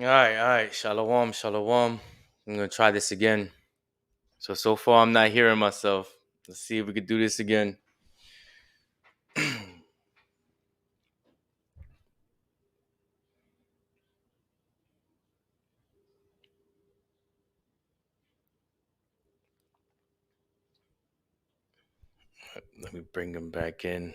All right. Shalom, shalom. I'm gonna try this again. So far I'm not hearing myself. Let's see if we could do this again. Let me bring him back in.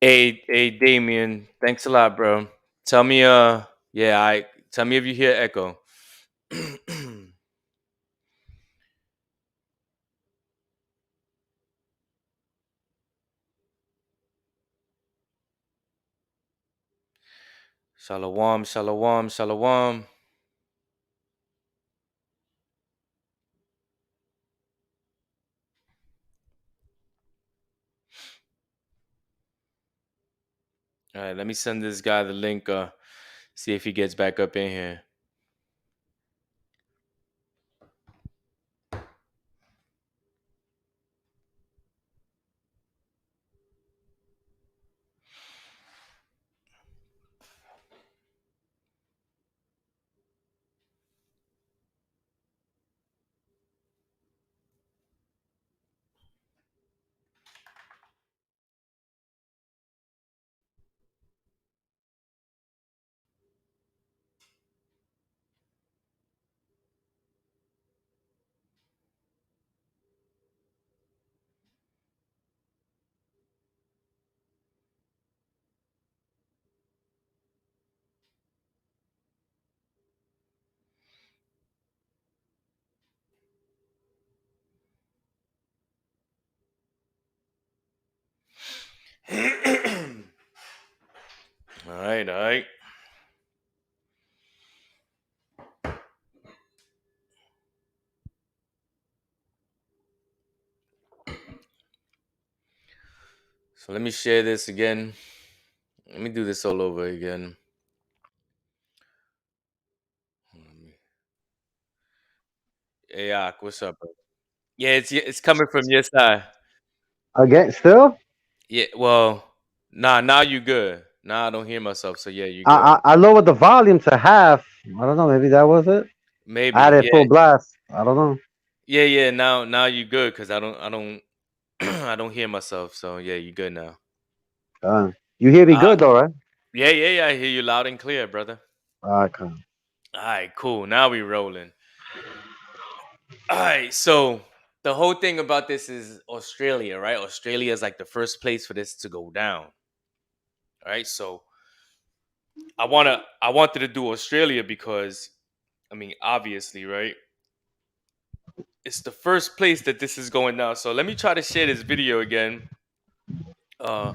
Hey, Damien. Thanks a lot, bro. Tell me, yeah, I tell me if you hear echo. Shalom, shalom, shalom. All right, let me send this guy the link. See if he gets back up in here. All right, all right. So let me share this again. Let me do this all over again. Hey, Ak, what's up, bro? Yeah, it's coming from your side. Again, still? Yeah, well, nah, now you good. Now I don't hear myself, so yeah, you I, good. I I lowered the volume to half. I don't know. Maybe that was it. I Maybe, had it yeah, full blast. I don't know. yeah. Now you good because I don't, I don't hear myself. So yeah, you good now. You hear me Uh, good though, right? yeah. I hear you loud and clear, brother. Okay. All right, cool. Now we rolling. All right, so the whole thing about this is Australia, right? Australia is like the first place for this to go down. All right, so I wanted to do Australia because I mean, obviously, right? It's the first place that this is going down. So let me try to share this video again. Uh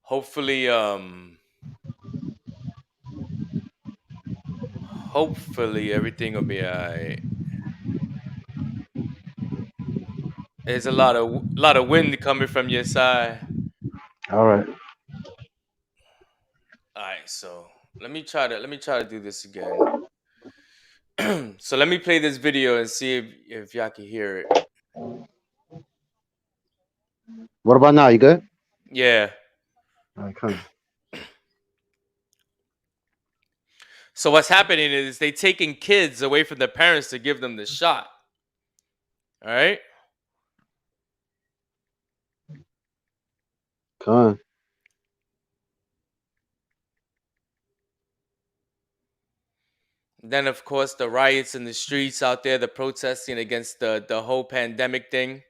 hopefully hopefully everything will be alright. There's a lot of wind coming from your side. All right. Alright, so let me try to do this again. So let me play this video and see if y'all can hear it. What about now? You good? Yeah. Okay. So what's happening is they taking kids away from their parents to give them the shot. All right. Come Then of course the riots in the streets out there, the protesting against the whole pandemic thing.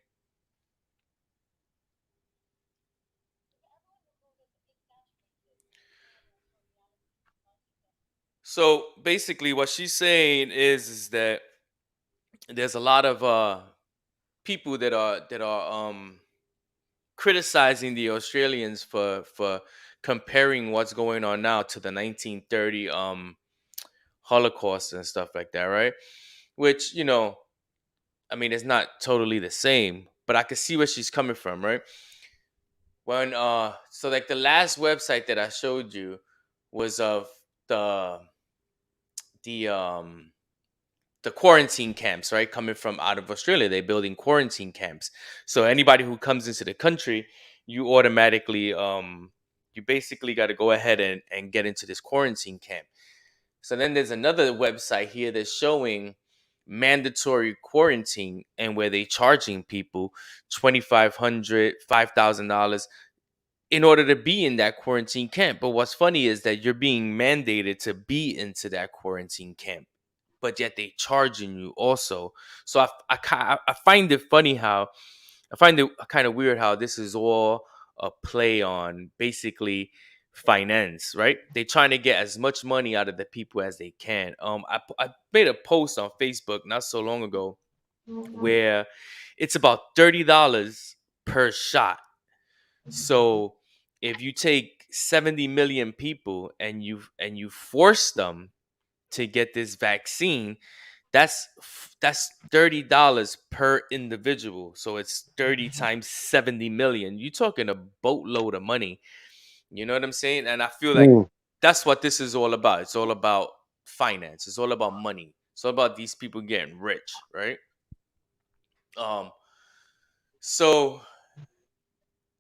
So basically what she's saying is that there's a lot of people that are criticizing the Australians for comparing what's going on now to the 1930 Holocaust and stuff like that, right? Which, I mean, it's not totally the same, but I can see where she's coming from, right? when so like the last website that I showed you was of the the um the quarantine camps, right? Coming from out of Australia, they're building quarantine camps. So anybody who comes into the country, you automatically you basically got to go ahead and get into this quarantine camp. So then there's another website here that's showing mandatory quarantine and where they charging people $2,500, $5,000 in order to be in that quarantine camp. But what's funny is that you're being mandated to be into that quarantine camp, but yet they charging you also. So I find it funny how I find it kind of weird how this is all a play on basically finance, right? They're trying to get as much money out of the people as they can. I made a post on Facebook not so long ago where it's about $30 per shot. So if you take 70 million people and you force them to get this vaccine, that's $30 per individual. So it's 30 times 70 million. You're talking a boatload of money. You know what I'm saying? And I feel like Mm. that's what this is all about. It's all about finance. It's all about money. It's all about these people getting rich, right? Um so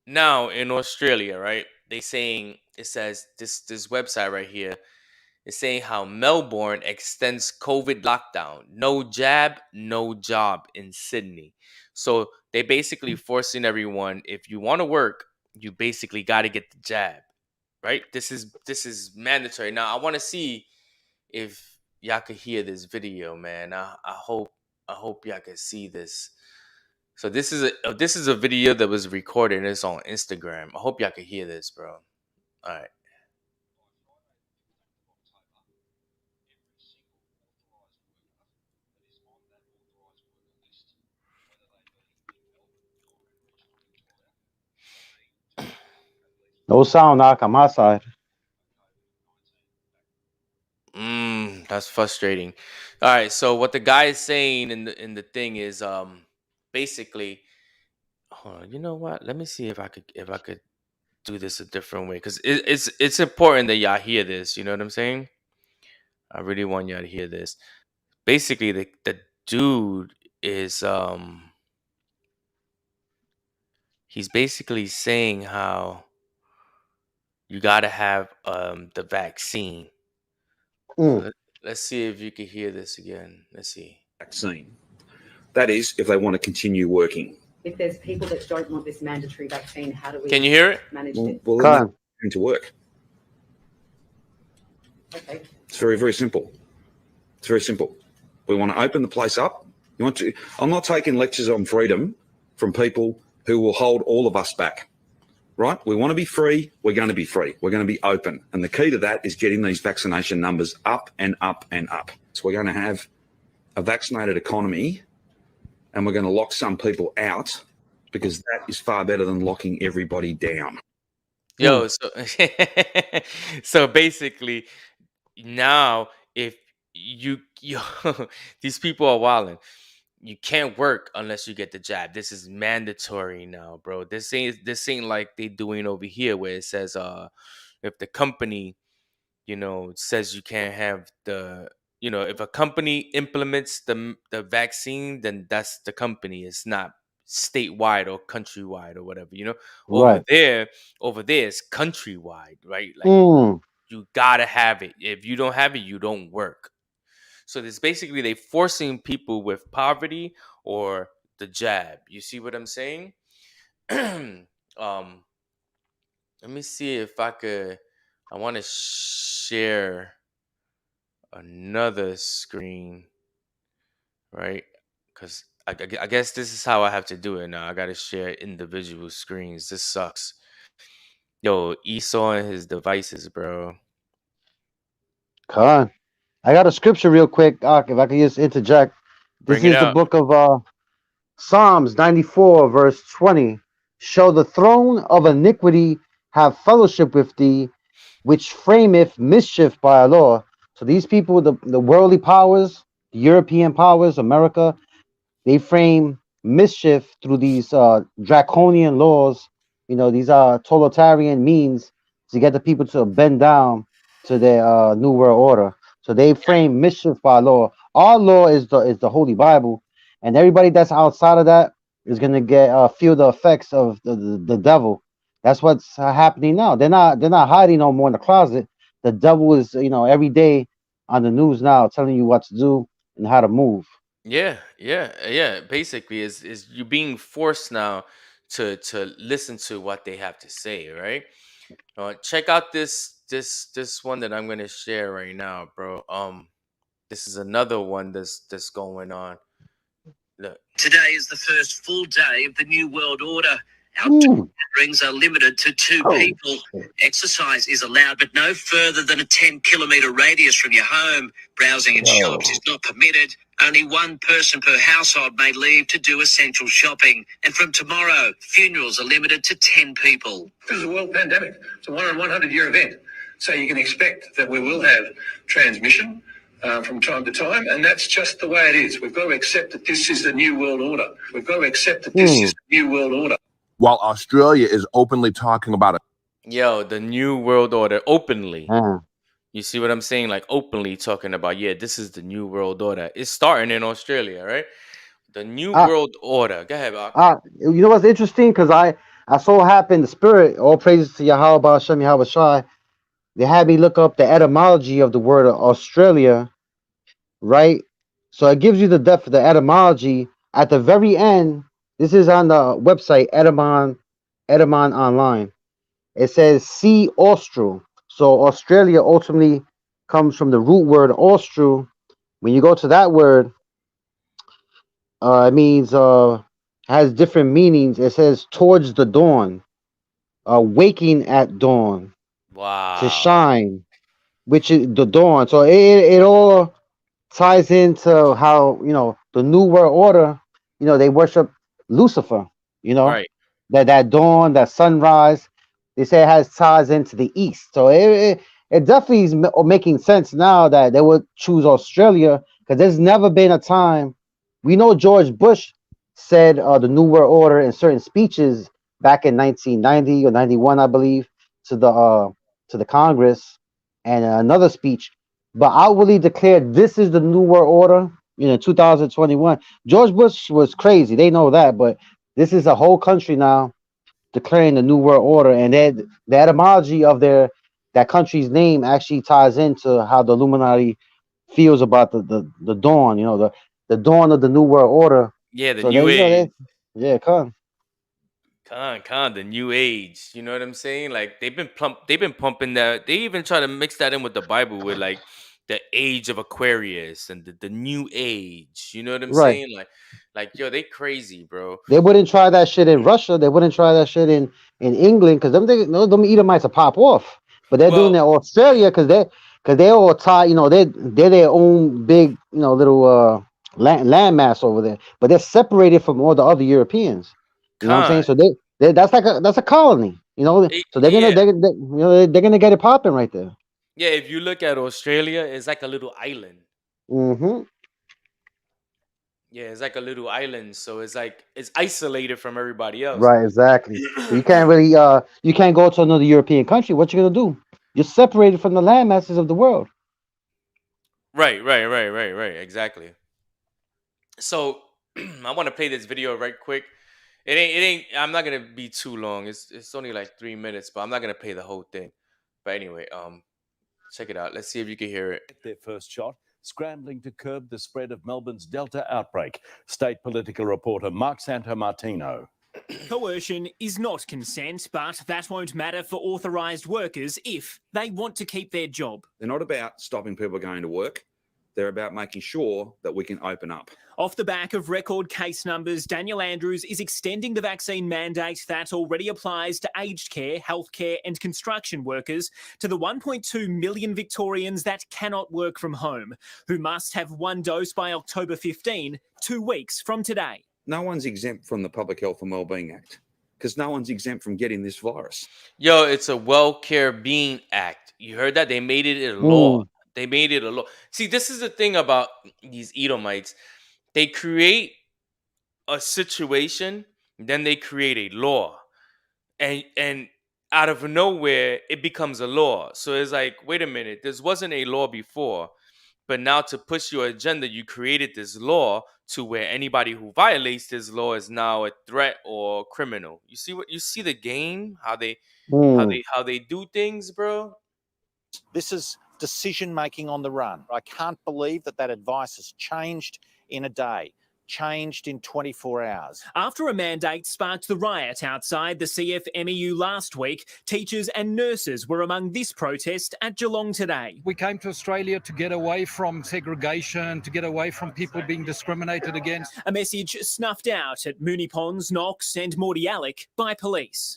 now in Australia, right? They saying it says this website right here is saying how Melbourne extends COVID lockdown. No jab, no job in Sydney. So they basically forcing everyone, if you want to work, you basically got to get the jab, right? This is mandatory. Now I want to see if y'all could hear this video, man. I hope y'all can see this. So this is a video that was recorded and it's on Instagram. I hope y'all can hear this, bro. All right. No sound knock on my side. That's frustrating. All right, so what the guy is saying in the thing is basically, hold on, you know what? Let me see if I could do this a different way because it's important that y'all hear this. You know what I'm saying? I really want y'all to hear this. Basically, the dude is he's basically saying how you gotta have the vaccine. So Mm. let's see if you can hear this again. Let's see. Vaccine. That is, if they want to continue working. If there's people that don't want this mandatory vaccine, how do we Can you hear it? manage Well, this? well then Con. they're going to work. Okay. It's very, very simple. It's very simple. We want to open the place up. You want to? I'm not taking lectures on freedom from people who will hold all of us back. Right? We want to be free. We're going to be free. We're going to be open. And the key to that is getting these vaccination numbers up and up and up. So we're going to have a vaccinated economy and we're going to lock some people out because that is far better than locking everybody down. Yo, so basically now if you these people are wilding. You can't work unless you get the jab. This is mandatory now, bro. This ain't like they doing over here where it says if the company, says you can't have if a company implements the vaccine, then that's the company. It's not statewide or countrywide or whatever. Over Right. there, it's countrywide, right? Like Mm. you gotta have it. If you don't have it, you don't work. So this basically they forcing people with poverty or the jab. You see what I'm saying? um, let me see if I could. I want to share another screen, right? Because I guess this is how I have to do it now. I got to share individual screens. This sucks. Yo, Esau and his devices, bro. Con. I got a scripture real quick, Doc, if I could just interject. This Bring it is the out. book of Psalms 94, verse 20. Show the throne of iniquity have fellowship with thee, which frameth mischief by a law. So these people, the worldly powers, the European powers, America, they frame mischief through these draconian laws these are totalitarian means to get the people to bend down to their new world order. So they frame mischief by law. Our law is the Holy Bible, and everybody that's outside of that is gonna get feel the effects of the devil. That's what's happening now. They're not hiding no more in the closet. The devil is every day on the news now telling you what to do and how to move. Yeah. Basically, is you being forced now to listen to what they have to say, right? Check out this one that I'm gonna share right now, bro. This is another one that's going on. Look. Today is the first full day of the New World Order. Outdoor Ooh. gatherings are limited to 2 Oh, people. shit. Exercise is allowed, but no further than a 10-kilometre radius from your home. Browsing in shops is not permitted. Only 1 person per household may leave to do essential shopping. And from tomorrow, funerals are limited to 10 people. This is a world pandemic. It's a 1 in 100-year event. So you can expect that we will have transmission from time to time, and that's just the way it is. We've got to accept that this is the new world order. We've got to accept that this is the new world order. While Australia is openly talking about it. Yo, the new world order openly. Man. You see what I'm saying? Like openly talking about, yeah, this is the new world order. It's starting in Australia, right? The new world order. Go ahead, Bob. You know what's interesting? Because I so happened, the spirit, all praises to Yahweh Hashem Yahweh Shai, they had me look up the etymology of the word Australia, right? So it gives you the etymology at the very end. This is on the website Etymon Online. It says sea austral. So Australia ultimately comes from the root word austral. When you go to that word, it means has different meanings. It says towards the dawn, waking at dawn, Wow. to shine, which is the dawn. So it all ties into how the new world order. They worship Lucifer. Right. That dawn, that sunrise. They say it has ties into the east. So it definitely is making sense now that they would choose Australia, because there's never been a time. We know George Bush said the New World Order in certain speeches back in 1990 or 91, I believe, to the Congress, and another speech. But outwardly declared this is the New World Order in 2021. George Bush was crazy. They know that, but this is a whole country now declaring the New World Order, and the etymology of that country's name actually ties into how the Illuminati feels about the dawn, the dawn of the New World Order. Yeah, the So new age. come. The new age. You know what I'm saying? Like they've been pumping that. They even try to mix that in with the Bible with like the age of Aquarius and the new age. You know what I'm Right. saying? Like yo, they crazy, bro. They wouldn't try that shit in Russia. They wouldn't try that shit in England, because them Edomites will pop off. But they're doing it in Australia because they all tie. They're their own big little land mass over there. But they're separated from all the other Europeans. You know what I'm saying? So that's a colony. So they're gonna get it popping right there. Yeah, if you look at Australia, it's like a little island. Mm-hmm. Yeah, it's like a little island, so it's isolated from everybody else. Right, exactly. So you can't really you can't go to another European country. What you gonna do? You're separated from the land masses of the world. Right. Exactly. So I want to play this video right quick. It ain't. I'm not gonna be too long. It's only like 3 minutes, but I'm not gonna play the whole thing. But anyway, check it out. Let's see if you can hear it. Their first shot, scrambling to curb the spread of Melbourne's Delta outbreak. State political reporter Mark Santomartino. Coercion is not consent, but that won't matter for authorised workers if they want to keep their job. They're not about stopping people going to work. They're about making sure that we can open up. Off the back of record case numbers, Daniel Andrews is extending the vaccine mandate that already applies to aged care, healthcare and construction workers to the 1.2 million Victorians that cannot work from home, who must have 1 dose by October 15, 2 weeks from today. No one's exempt from the Public Health and Wellbeing Act, because no one's exempt from getting this virus. Yo, it's a Wellcare Being Act. You heard that? They made it a law. They made it a law. See, this is the thing about these Edomites. They create a situation, then they create a law. and out of nowhere it becomes a law. So it's like, wait a minute, this wasn't a law before, but now to push your agenda, you created this law to where anybody who violates this law is now a threat or criminal. You see the game, how they do things, bro. This is decision making on the run. I can't believe that advice has changed in a day, changed in 24 hours. After a mandate sparked the riot outside the CFMEU last week, teachers and nurses were among this protest at Geelong today. We came to Australia to get away from segregation, to get away from people being discriminated against. A message snuffed out at Moonee Ponds, Knox and Mordialloc by police.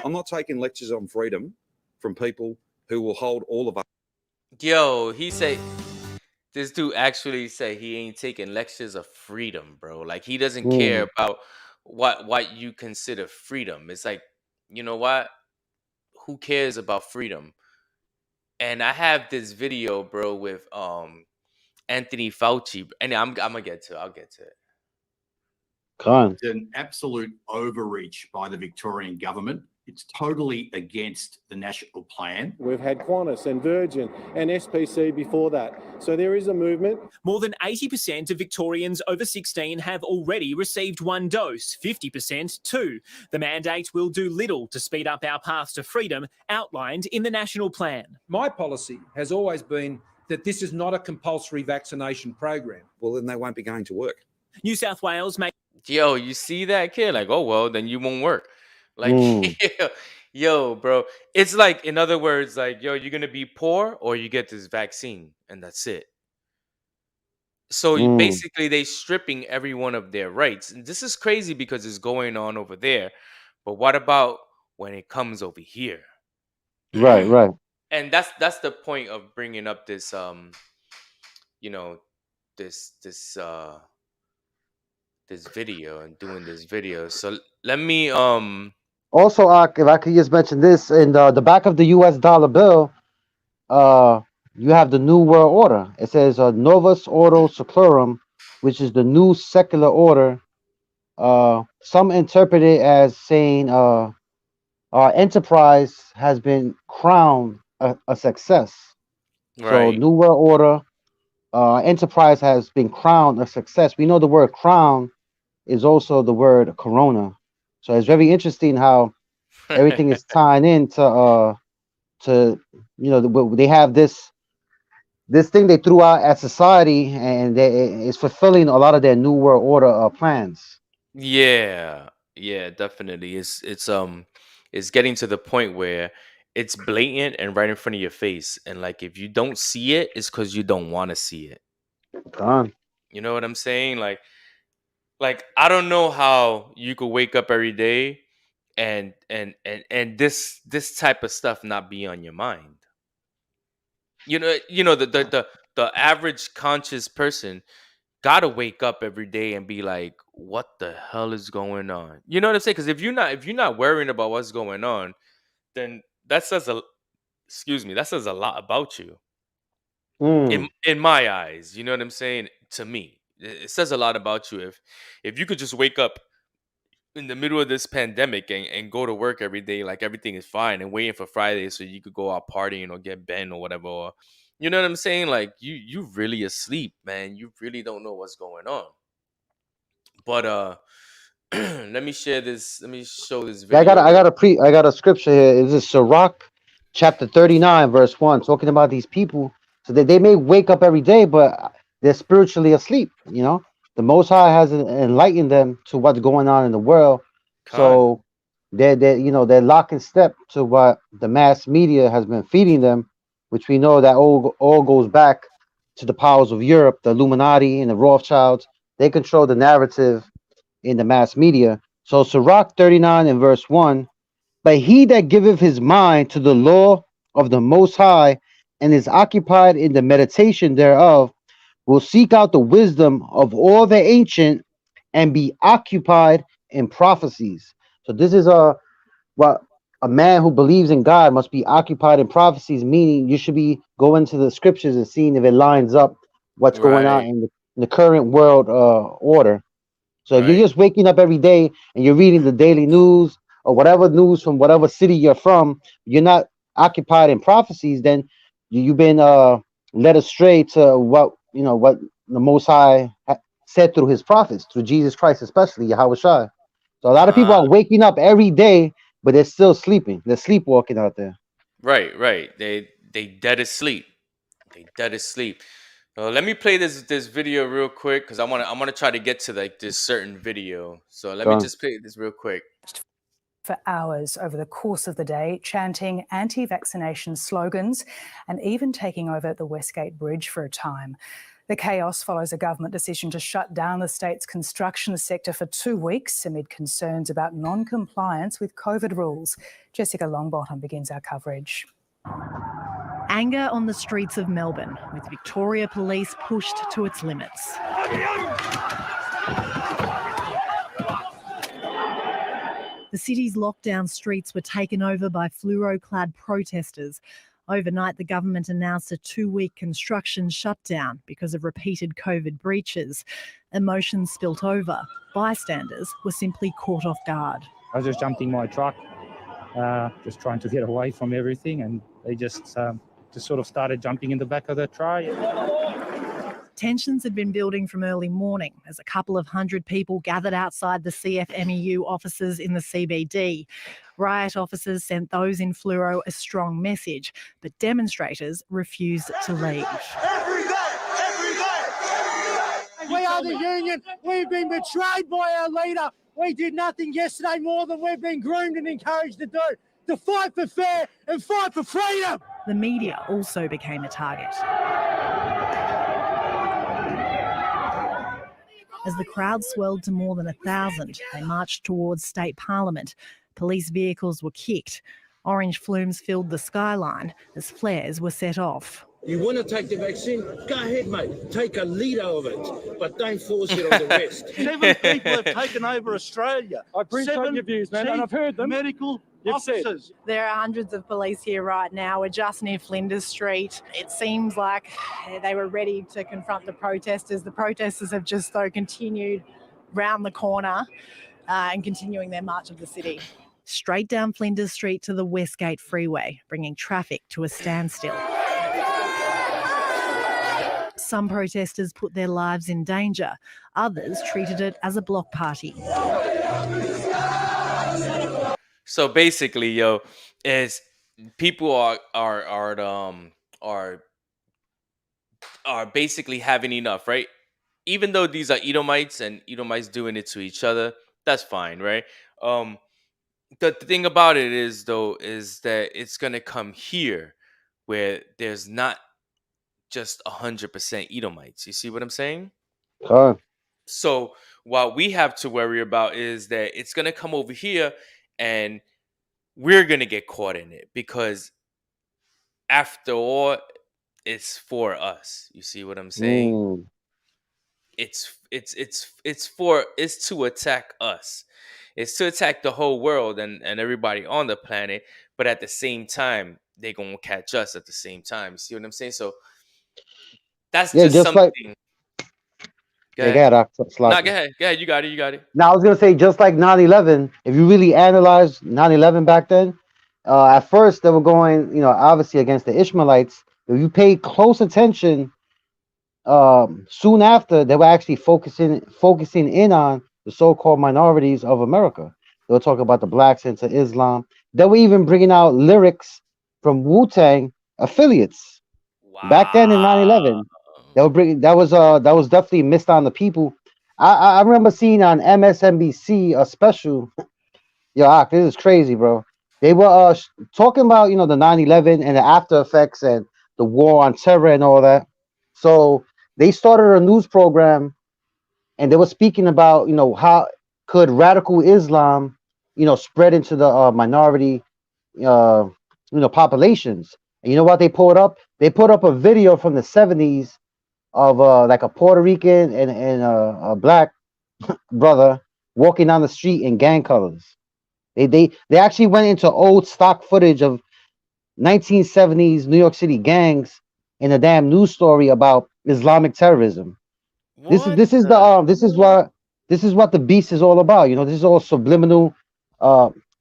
I'm not taking lectures on freedom from people who will hold all of us. Yo, this dude actually said he ain't taking lectures of freedom, bro. Like, he doesn't care about what you consider freedom. It's like, you know what? Who cares about freedom? And I have this video, bro, with Anthony Fauci, and I'm gonna get to it. I'll get to it. Con. It's an absolute overreach by the Victorian government. It's totally against the national plan. We've had Qantas and Virgin and SPC before that. So there is a movement. More than 80% of Victorians over 16 have already received one dose, 50% two. The mandate will do little to speed up our path to freedom outlined in the national plan. My policy has always been that this is not a compulsory vaccination program. Well, then they won't be going to work. New South Wales may... Yo, you see that kid? Like, oh, well, then you won't work. Like, yo, bro. It's like, in other words, like, yo, you're going to be poor or you get this vaccine and that's it. So basically they stripping everyone of their rights. And this is crazy because it's going on over there. But what about when it comes over here? Right. And that's the point of bringing up this, this video and doing this video. So let me Also, if I could just mention this, in the back of the U.S. dollar bill, you have the New World Order. It says Novus Ordo Seclorum, which is the new secular order. Some interpret it as saying our enterprise has been crowned a success. Right. So New World Order, enterprise has been crowned a success. We know the word crown is also the word corona. So it's very interesting how everything is tying into they have this thing they threw out at society, and it's fulfilling a lot of their New World Order plans. Yeah, definitely. It's getting to the point where it's blatant and right in front of your face. And like, if you don't see it, it's because you don't want to see it. Gone. You know what I'm saying? Like I don't know how you could wake up every day and this type of stuff not be on your mind. You know the average conscious person gotta wake up every day and be like, what the hell is going on? You know what I'm saying? Because if you're not worrying about what's going on, then that says a lot about you. In my eyes, you know what I'm saying? To me, it says a lot about you if you could just wake up in the middle of this pandemic and go to work every day like everything is fine and waiting for Friday so you could go out partying or get bent or whatever. Or, you know what I'm saying? Like you really asleep, man. You really don't know what's going on. But let me share this. Let me show this video. I got a scripture here. This is Sirach chapter 39 verse 1, talking about these people. So that they may wake up every day, but they're spiritually asleep. You know, the Most High has enlightened them to what's going on in the world. So they're locking step to what the mass media has been feeding them, which we know that all goes back to the powers of Europe, the Illuminati and the Rothschilds. They control the narrative in the mass media. So Sirach 39 and verse 1, but he that giveth his mind to the law of the Most High and is occupied in the meditation thereof will seek out the wisdom of all the ancient and be occupied in prophecies. So this is what a man who believes in God must be occupied in prophecies, meaning you should be going to the scriptures and seeing if it lines up what's going on in the current world order. So if you're just waking up every day and you're reading the daily news or whatever news from whatever city you're from, you're not occupied in prophecies, then you've been led astray to what what the Most High said through His prophets, through Jesus Christ, especially Yahweh Shai. So a lot of people are waking up every day, but they're still sleeping. They're sleepwalking out there. Right. They dead asleep. They dead asleep. Let me play this video real quick because I want to try to get to like this certain video. So let me just play this real quick. For hours over the course of the day, chanting anti-vaccination slogans and even taking over the Westgate Bridge for a time. The chaos follows a government decision to shut down the state's construction sector for 2 weeks amid concerns about non-compliance with COVID rules. Jessica Longbottom begins our coverage. Anger on the streets of Melbourne, with Victoria Police pushed to its limits. The city's lockdown streets were taken over by fluoro-clad protesters. Overnight, the government announced a 2-week construction shutdown because of repeated COVID breaches. Emotions spilt over. Bystanders were simply caught off guard. I just jumped in my truck, just trying to get away from everything, and they just sort of started jumping in the back of the tray. Tensions had been building from early morning as a couple of hundred people gathered outside the CFMEU offices in the CBD. Riot officers sent those in fluoro a strong message, but demonstrators refused to leave. We are the union. We've been betrayed by our leader. We did nothing yesterday more than we've been groomed and encouraged to do, to fight for fair and fight for freedom. The media also became a target. As the crowd swelled to more than 1,000, they marched towards State Parliament. Police vehicles were kicked. Orange flumes filled the skyline as flares were set off. You want to take the vaccine? Go ahead, mate. Take a litre of it, but don't force it on the rest. 7 people have taken over Australia. I appreciate your views, man, and I've heard them. Medical officers. There are hundreds of police here right now. We're just near Flinders Street. It seems like they were ready to confront the protesters. The protesters have just, though, continued round the corner and continuing their march of the city. Straight down Flinders Street to the Westgate Freeway, bringing traffic to a standstill. Some protesters put their lives in danger. Others treated it as a block party. So basically, is people are basically having enough, right? Even though these are Edomites and Edomites doing it to each other, that's fine, right? The thing about it is that it's gonna come here where there's not just 100% Edomites. You see what I'm saying? So what we have to worry about is that it's gonna come over here and we're gonna get caught in it because after all, it's for us. You see what I'm saying? It's to attack us. It's to attack the whole world and everybody on the planet, but at the same time, they're gonna catch us at the same time. You see what I'm saying? So that's just something. Like, go ahead. Go ahead. You got it. Now, I was going to say, just like 9/11, if you really analyze 9/11 back then, at first they were going, obviously against the Ishmaelites. If you pay close attention, soon after, they were actually focusing in on the so-called minorities of America. They were talking about the blacks into Islam. They were even bringing out lyrics from Wu-Tang affiliates. Wow. Back then in 9/11. They were bringing that was definitely missed on the people. I remember seeing on MSNBC a special. Yo, this is crazy, bro. They were talking about the 9/11 and the after effects and the war on terror and all that. So they started a news program, and they were speaking about how could radical Islam spread into the minority populations. And you know what they pulled up? They put up a video from the 70s of like a Puerto Rican and a black brother walking down the street in gang colors. They actually went into old stock footage of 1970s New York City gangs in a damn news story about Islamic terrorism. This is what the beast is all about. This is all subliminal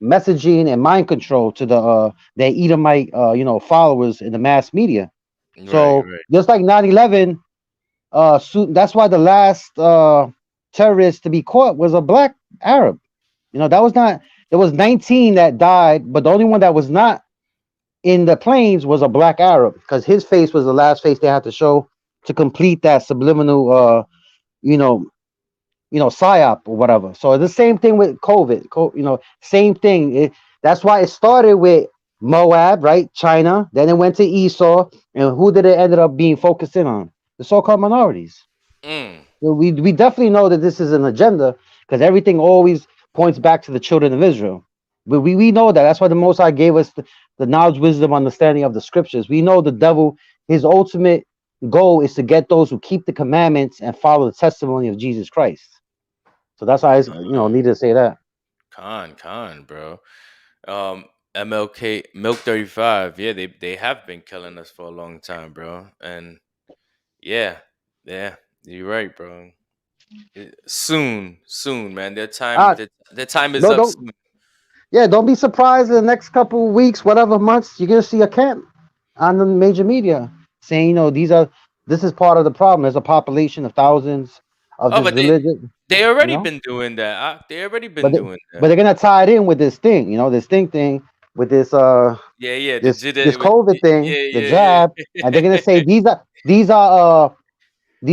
messaging and mind control to the their Edomite followers in the mass media. So Right. just like 9/11, that's why the last terrorist to be caught was a black Arab. That was not. There was 19 that died, but the only one that was not in the planes was a black Arab because his face was the last face they had to show to complete that subliminal, psyop or whatever. So it's the same thing with COVID. Same thing. That's why it started with Moab, right? China. Then it went to Esau, and who did it ended up being focused in on? The so-called minorities. We definitely know that this is an agenda because everything always points back to the children of Israel. We know that. That's why the Most High gave us the knowledge, wisdom, understanding of the scriptures. We know the devil, his ultimate goal is to get those who keep the commandments and follow the testimony of Jesus Christ. So that's why I need to say that. Con, bro. MLK Milk 35. Yeah, they have been killing us for a long time, bro. And yeah, you're right, bro. Soon, man. Their time is up soon. Yeah, don't be surprised in the next couple of weeks, whatever months, you're gonna see a camp on the major media saying, this is part of the problem. There's a population of thousands of this religion. They already been doing that. They already been doing that. But they're gonna tie it in with this thing, this thing with this this COVID thing, the jab, and they're gonna say these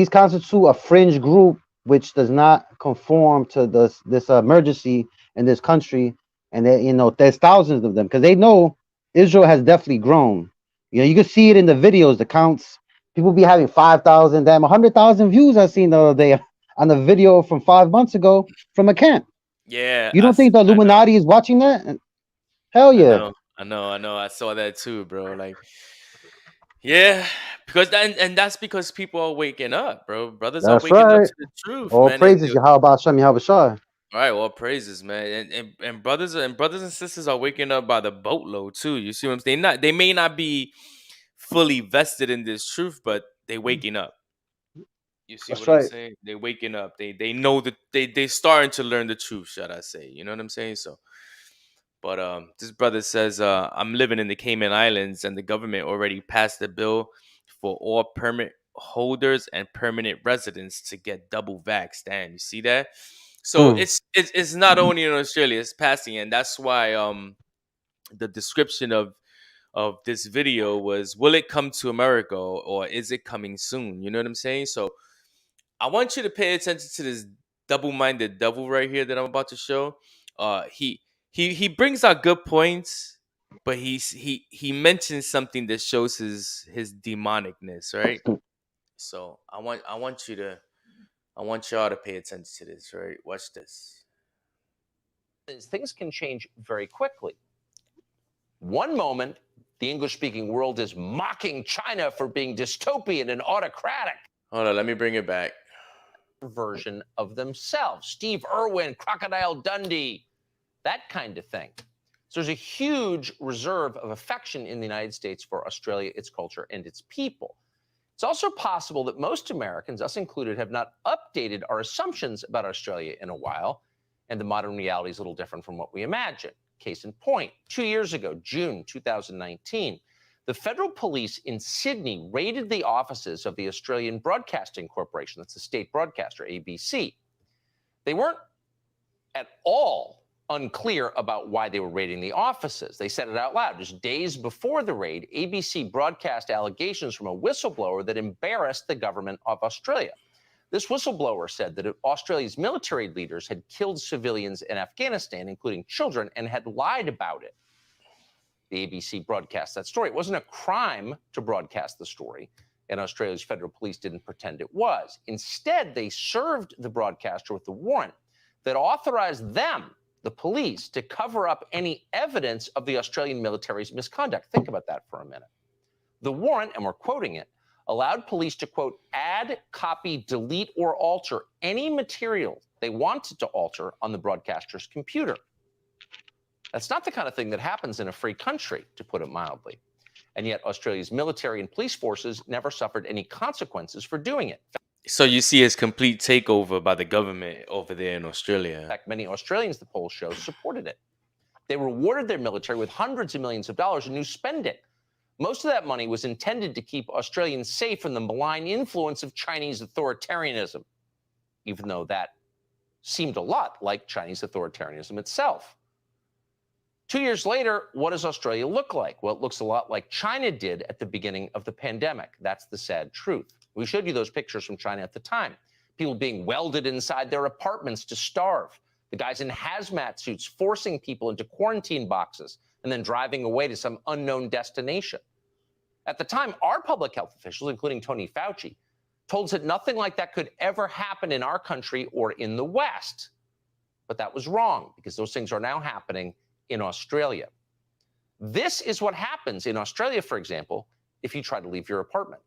constitute a fringe group which does not conform to this emergency in this country, and there's thousands of them because they know Israel has definitely grown. You can see it in the videos, the counts. People be having 5,000, 100,000 views. I seen the other day on the video from 5 months ago from a camp. Yeah. You don't think the Illuminati is watching that? Hell yeah. I know. I saw that too, bro. Like, yeah, because that's because people are waking up, bro. Brothers are waking up to the truth. All man. praises, Yahweh Hashem, Yahweh Shai. All right, all praises, man. And brothers and sisters are waking up by the boatload too. You see what I'm saying? They may not be fully vested in this truth, but they waking up. You see what I'm saying? They waking up. They know that they starting to learn the truth, should I say? You know what I'm saying? So, but this brother says, I'm living in the Cayman Islands, and the government already passed a bill for all permit holders and permanent residents to get double vaxxed. And you see that? So it's not only in Australia, it's passing, and that's why the description of this video was, will it come to America or is it coming soon? You know what I'm saying? So I want you to pay attention to this double-minded devil right here that I'm about to show. He brings out good points, but he mentions something that shows his demonicness, right? So I want y'all to pay attention to this, right? Watch this. Things can change very quickly. One moment, the English-speaking world is mocking China for being dystopian and autocratic. Hold on, let me bring it back. Version of themselves. Steve Irwin, Crocodile Dundee, that kind of thing. So there's a huge reserve of affection in the United States for Australia, its culture, and its people. It's also possible that most Americans, us included, have not updated our assumptions about Australia in a while, and the modern reality is a little different from what we imagine. Case in point, 2 years ago, June 2019, the federal police in Sydney raided the offices of the Australian Broadcasting Corporation, that's the state broadcaster, ABC. They weren't at all unclear about why they were raiding the offices. They said it out loud. Just days before the raid, ABC broadcast allegations from a whistleblower that embarrassed the government of Australia. This whistleblower said that Australia's military leaders had killed civilians in Afghanistan, including children, and had lied about it. The ABC broadcast that story. It wasn't a crime to broadcast the story, and Australia's federal police didn't pretend it was. Instead, they served the broadcaster with a warrant that authorized them, the police, to cover up any evidence of the Australian military's misconduct. Think about that for a minute. The warrant, and we're quoting it, allowed police to, quote, add, copy, delete, or alter any material they wanted to alter on the broadcaster's computer. That's not the kind of thing that happens in a free country, to put it mildly. And yet Australia's military and police forces never suffered any consequences for doing it. So you see his complete takeover by the government over there in Australia. In fact, many Australians, the polls show, supported it. They rewarded their military with hundreds of millions of dollars in new spending. Most of that money was intended to keep Australians safe from the malign influence of Chinese authoritarianism, even though that seemed a lot like Chinese authoritarianism itself. 2 years later, what does Australia look like? Well, it looks a lot like China did at the beginning of the pandemic. That's the sad truth. We showed you those pictures from China at the time. People being welded inside their apartments to starve. The guys in hazmat suits forcing people into quarantine boxes and then driving away to some unknown destination. At the time, our public health officials, including Tony Fauci, told us that nothing like that could ever happen in our country or in the West. But that was wrong, because those things are now happening in Australia. This is what happens in Australia, for example, if you try to leave your apartment.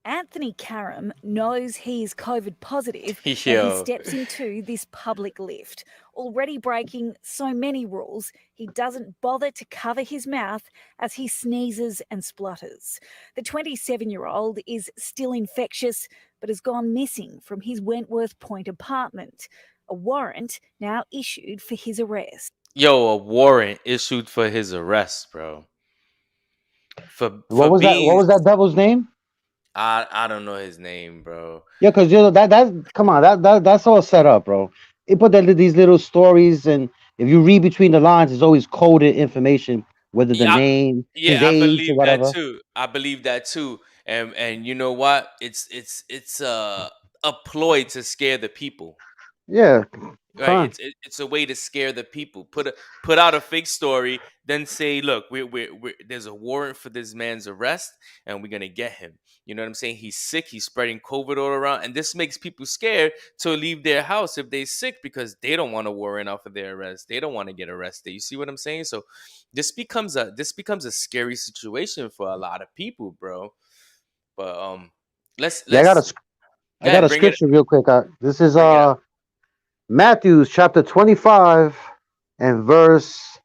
Anthony Karam knows he's COVID positive when Yo. he steps into this public lift. Already breaking so many rules, he doesn't bother to cover his mouth as he sneezes and splutters. The 27-year-old is still infectious, but has gone missing from his Wentworth Point apartment. A warrant now issued for his arrest. Yo, a warrant issued for his arrest, bro. What was that? What was that devil's name? I don't know his name, bro. Yeah, because you know that come on, that's all set up, bro. It put these little stories, and if you read between the lines, it's always coded information, whether the name, his I age, believe or whatever. that too. I believe that too. And you know what? It's a ploy to scare the people. Yeah, Right, fine. it's a way to scare the people. Put out a fake story, then say, "Look, there's a warrant for this man's arrest, and we're gonna get him." You know what I'm saying? He's sick. He's spreading COVID all around, and this makes people scared to leave their house if they're sick because they don't want a warrant off of their arrest. They don't want to get arrested. You see what I'm saying? So this becomes a scary situation for a lot of people, bro. But let's Yeah, I got a bring it. scripture real quick. This is Bring it up. Matthew chapter 25 and verse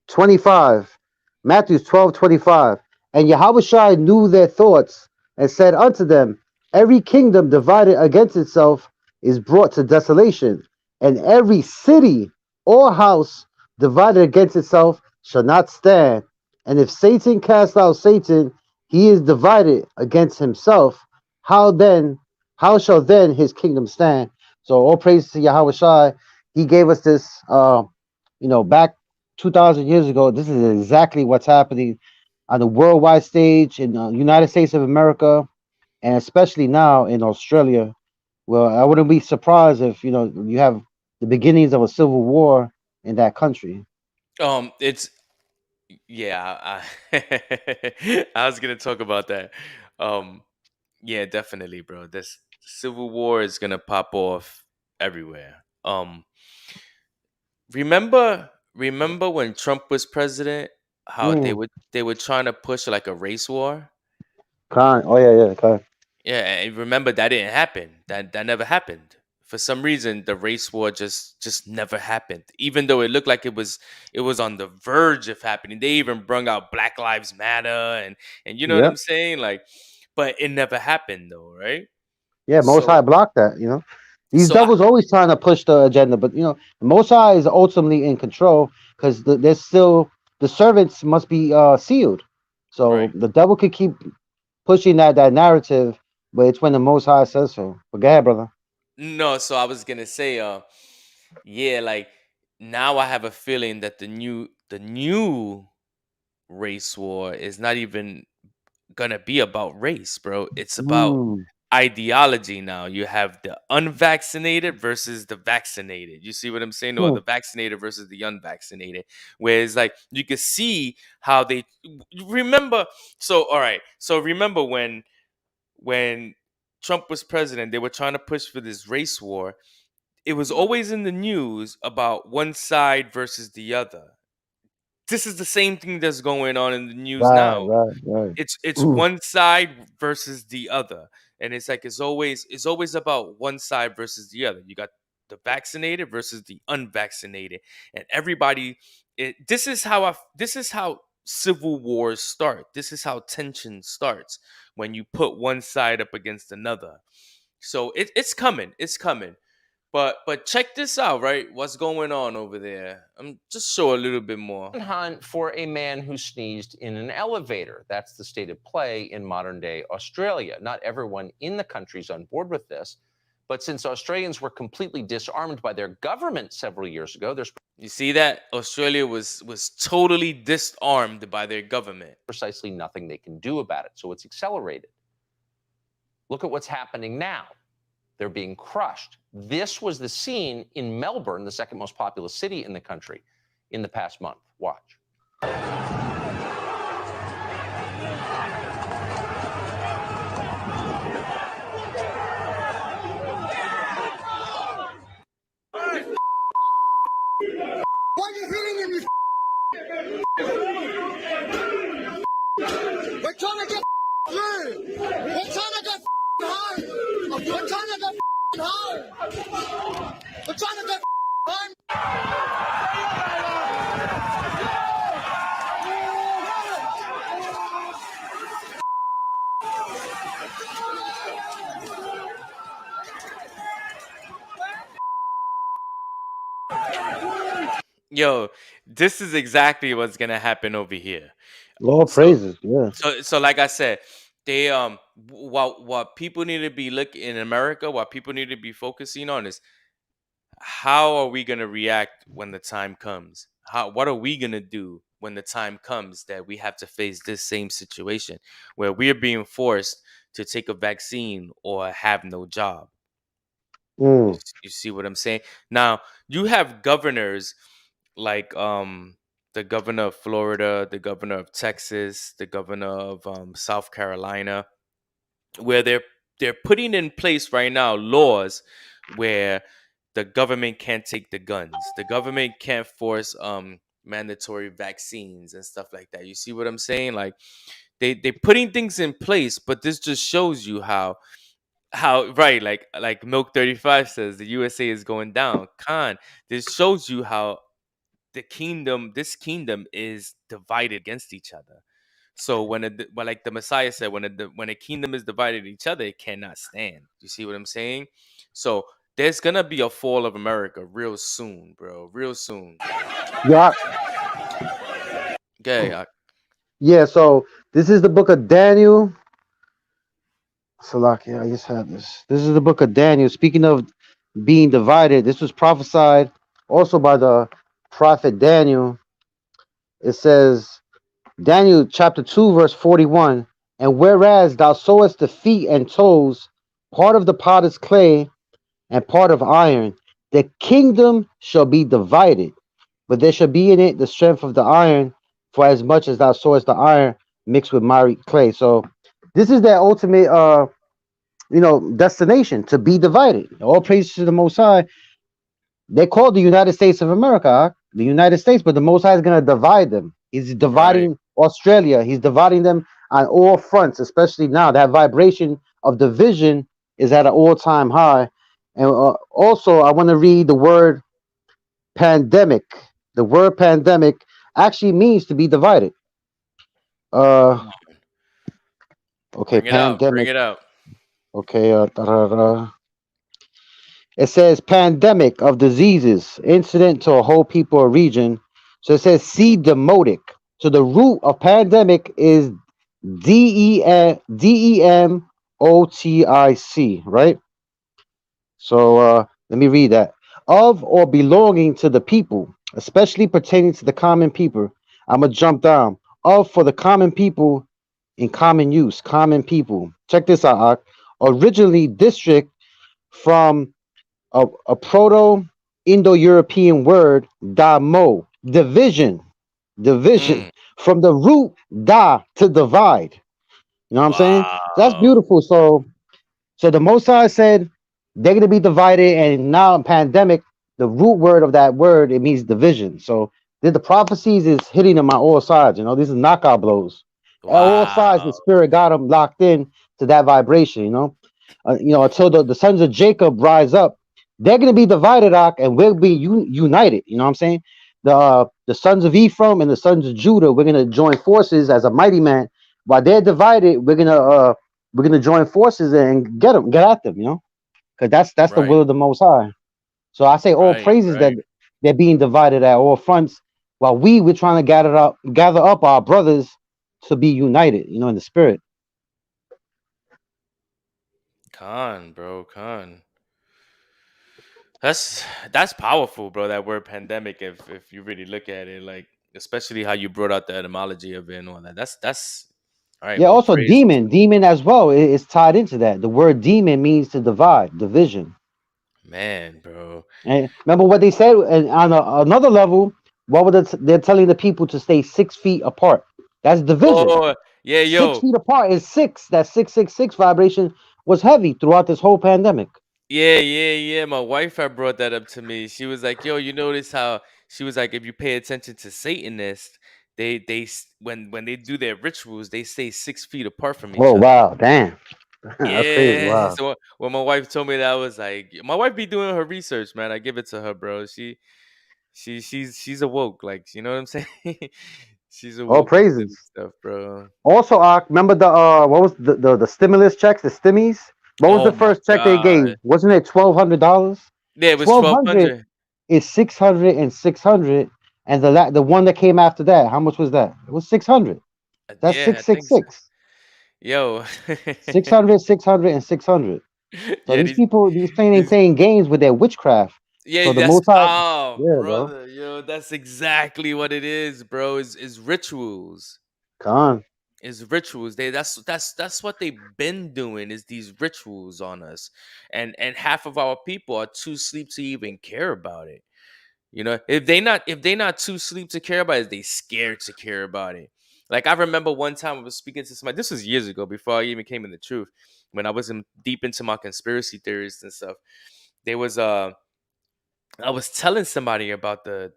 25. Matthew 12:25. And Yahushua knew their thoughts and said unto them, every kingdom divided against itself is brought to desolation, and every city or house divided against itself shall not stand. And if Satan cast out Satan, he is divided against himself. How shall then his kingdom stand? So all praise to Yahushua. He gave us this, back 2,000 years ago. This is exactly what's happening on the worldwide stage in the United States of America, and especially now in Australia. Well, I wouldn't be surprised if you have the beginnings of a civil war in that country. It's I was gonna talk about that. Yeah, definitely, bro. This civil war is gonna pop off everywhere. Remember when Trump was president, how they were trying to push like a race war? Oh yeah. Yeah, and remember that didn't happen. That never happened. For some reason, the race war just never happened. Even though it looked like it was on the verge of happening. They even brung out Black Lives Matter and you know what I'm saying? Like, but it never happened though, right? Yeah, Most High blocked that. These devils always trying to push the agenda, but the Most High is ultimately in control because there's still the servants must be sealed. So the devil could keep pushing that narrative, but it's when the Most High says so. But go ahead, brother. No, so I was gonna say, like now I have a feeling that the new race war is not even gonna be about race, bro. It's about ideology now. You have the unvaccinated versus the vaccinated. You see what I'm saying? Or the vaccinated versus the unvaccinated. Whereas like you can see how they remember. So all right. So remember when Trump was president, they were trying to push for this race war. It was always in the news about one side versus the other. This is the same thing that's going on in the news now. Right. It's one side versus the other, and it's like it's always about one side versus the other. You got the vaccinated versus the unvaccinated, and everybody. This is how civil wars start. This is how tension starts when you put one side up against another. So it's coming. It's coming. But check this out, right? What's going on over there? Just show a little bit more. Hunt for a man who sneezed in an elevator. That's the state of play in modern-day Australia. Not everyone in the country is on board with this, but since Australians were completely disarmed by their government several years ago, there's You see that? Australia was totally disarmed by their government. precisely nothing they can do about it. So it's accelerated. Look at what's happening now. They're being crushed. This was the scene in Melbourne, the second most populous city in the country, in the past month. Watch. Why are you hitting him, you We're trying to get through. We're trying to get home. We're trying to get home. We're trying to get home. Yo, this is exactly what's gonna happen over here. Lord praises, yeah. So like I said, they what people need to be looking in America, what people need to be focusing on is how are we gonna react when the time comes? What are we gonna do when the time comes that we have to face this same situation where we're being forced to take a vaccine or have no job? You see what I'm saying? Now, you have governors like the governor of Florida, the governor of Texas, the governor of South Carolina, where they're putting in place right now laws where the government can't take the guns. The government can't force mandatory vaccines and stuff like that. You see what I'm saying? Like they're putting things in place, but this just shows you how right, like Milk 35 says, the USA is going down. Khan, this shows you how this kingdom is divided against each other. So like the Messiah said, when a kingdom is divided each other, it cannot stand. You see what I'm saying? So there's gonna be a fall of America real soon, bro. Real soon. Yeah. Okay. Yeah, so this is the book of Daniel. Salaki, I just had this. This is the book of Daniel. Speaking of being divided, this was prophesied also by the prophet Daniel. It says, Daniel chapter 2, verse 41, and whereas thou sawest the feet and toes, part of the potter's clay and part of iron, the kingdom shall be divided, but there shall be in it the strength of the iron, for as much as thou sawest the iron mixed with miry clay. So this is their ultimate destination, to be divided. All praise to the Most High. They call the United States of America the United States, but the Most High is going to divide them. He's dividing Australia. He's dividing them on all fronts, especially now. That vibration of division is at an all-time high. And also, I want to read the word pandemic. The word pandemic actually means to be divided. Okay, Bring it pandemic. out. Bring it out. Okay, it says pandemic of diseases, incident to a whole people or region. So it says demotic. So the root of pandemic is DEMOTIC, right? So let me read that. Of or belonging to the people, especially pertaining to the common people. I'm going to jump down. Of for the common people in common use, common people. Check this out. Originally district from a Proto-Indo-European word, damo, division, from the root da, to divide. You know what I'm saying? That's beautiful. So the Most High said they're going to be divided, and now in pandemic, the root word of that word, it means division. So the prophecies is hitting them on all sides. These are knockout blows. On all sides, the Spirit got them locked in to that vibration. Until the sons of Jacob rise up, they're going to be divided, and we'll be united. You know what I'm saying? The sons of Ephraim and the sons of Judah, we're going to join forces as a mighty man. While they're divided, we're gonna join forces and get at them. Because that's the will of the Most High. So I say all Right, praises that right. they're being divided at all fronts, while we're trying to gather up our brothers to be united, in the spirit. Con, bro, con. That's powerful, bro. That word pandemic. If you really look at it, like especially how you brought out the etymology of it and all that. That's all right. Yeah, More also praise. demon as well is tied into that. The word demon means to divide, division. Man, bro. And remember what they said, and on another level, what were they're telling the people to stay 6 feet apart. That's division. Oh, yeah, 6 feet apart is six. That 666 vibration was heavy throughout this whole pandemic. Yeah. My wife had brought that up to me. She was like, "Yo, you notice how?" She was like, "If you pay attention to Satanists, when they do their rituals, they stay 6 feet apart from each Oh other." wow, damn, that's crazy. Yeah. Wow. So when my wife told me that, I was like, my wife be doing her research, man. I give it to her, bro. She's awoke, like you know what I'm saying. She's All awoke into praises. this stuff, bro. Also, remember the what was the stimulus checks, the stimmies? What was Oh the my first check they gave? god. Wasn't it $1,200? Yeah, it was 1,200 1200. is 600 and 600, and the one that came after that, how much was that? It was 600. That's Yeah, I think so. 666. Yo. 600, 600, and 600. So Yeah, these people, these ain't playing games with their witchcraft. yeah, So the that's most high, yeah, bro. brother, yo, that's exactly what it is, bro. Is rituals. Con. Is rituals. That's what they've been doing is these rituals on us. And half of our people are too asleep to even care about it. You know, if they not too asleep to care about it, they scared to care about it. Like I remember one time I was speaking to somebody. This was years ago before I even came in the truth. When I was deep into my conspiracy theories and stuff, there was I was telling somebody about the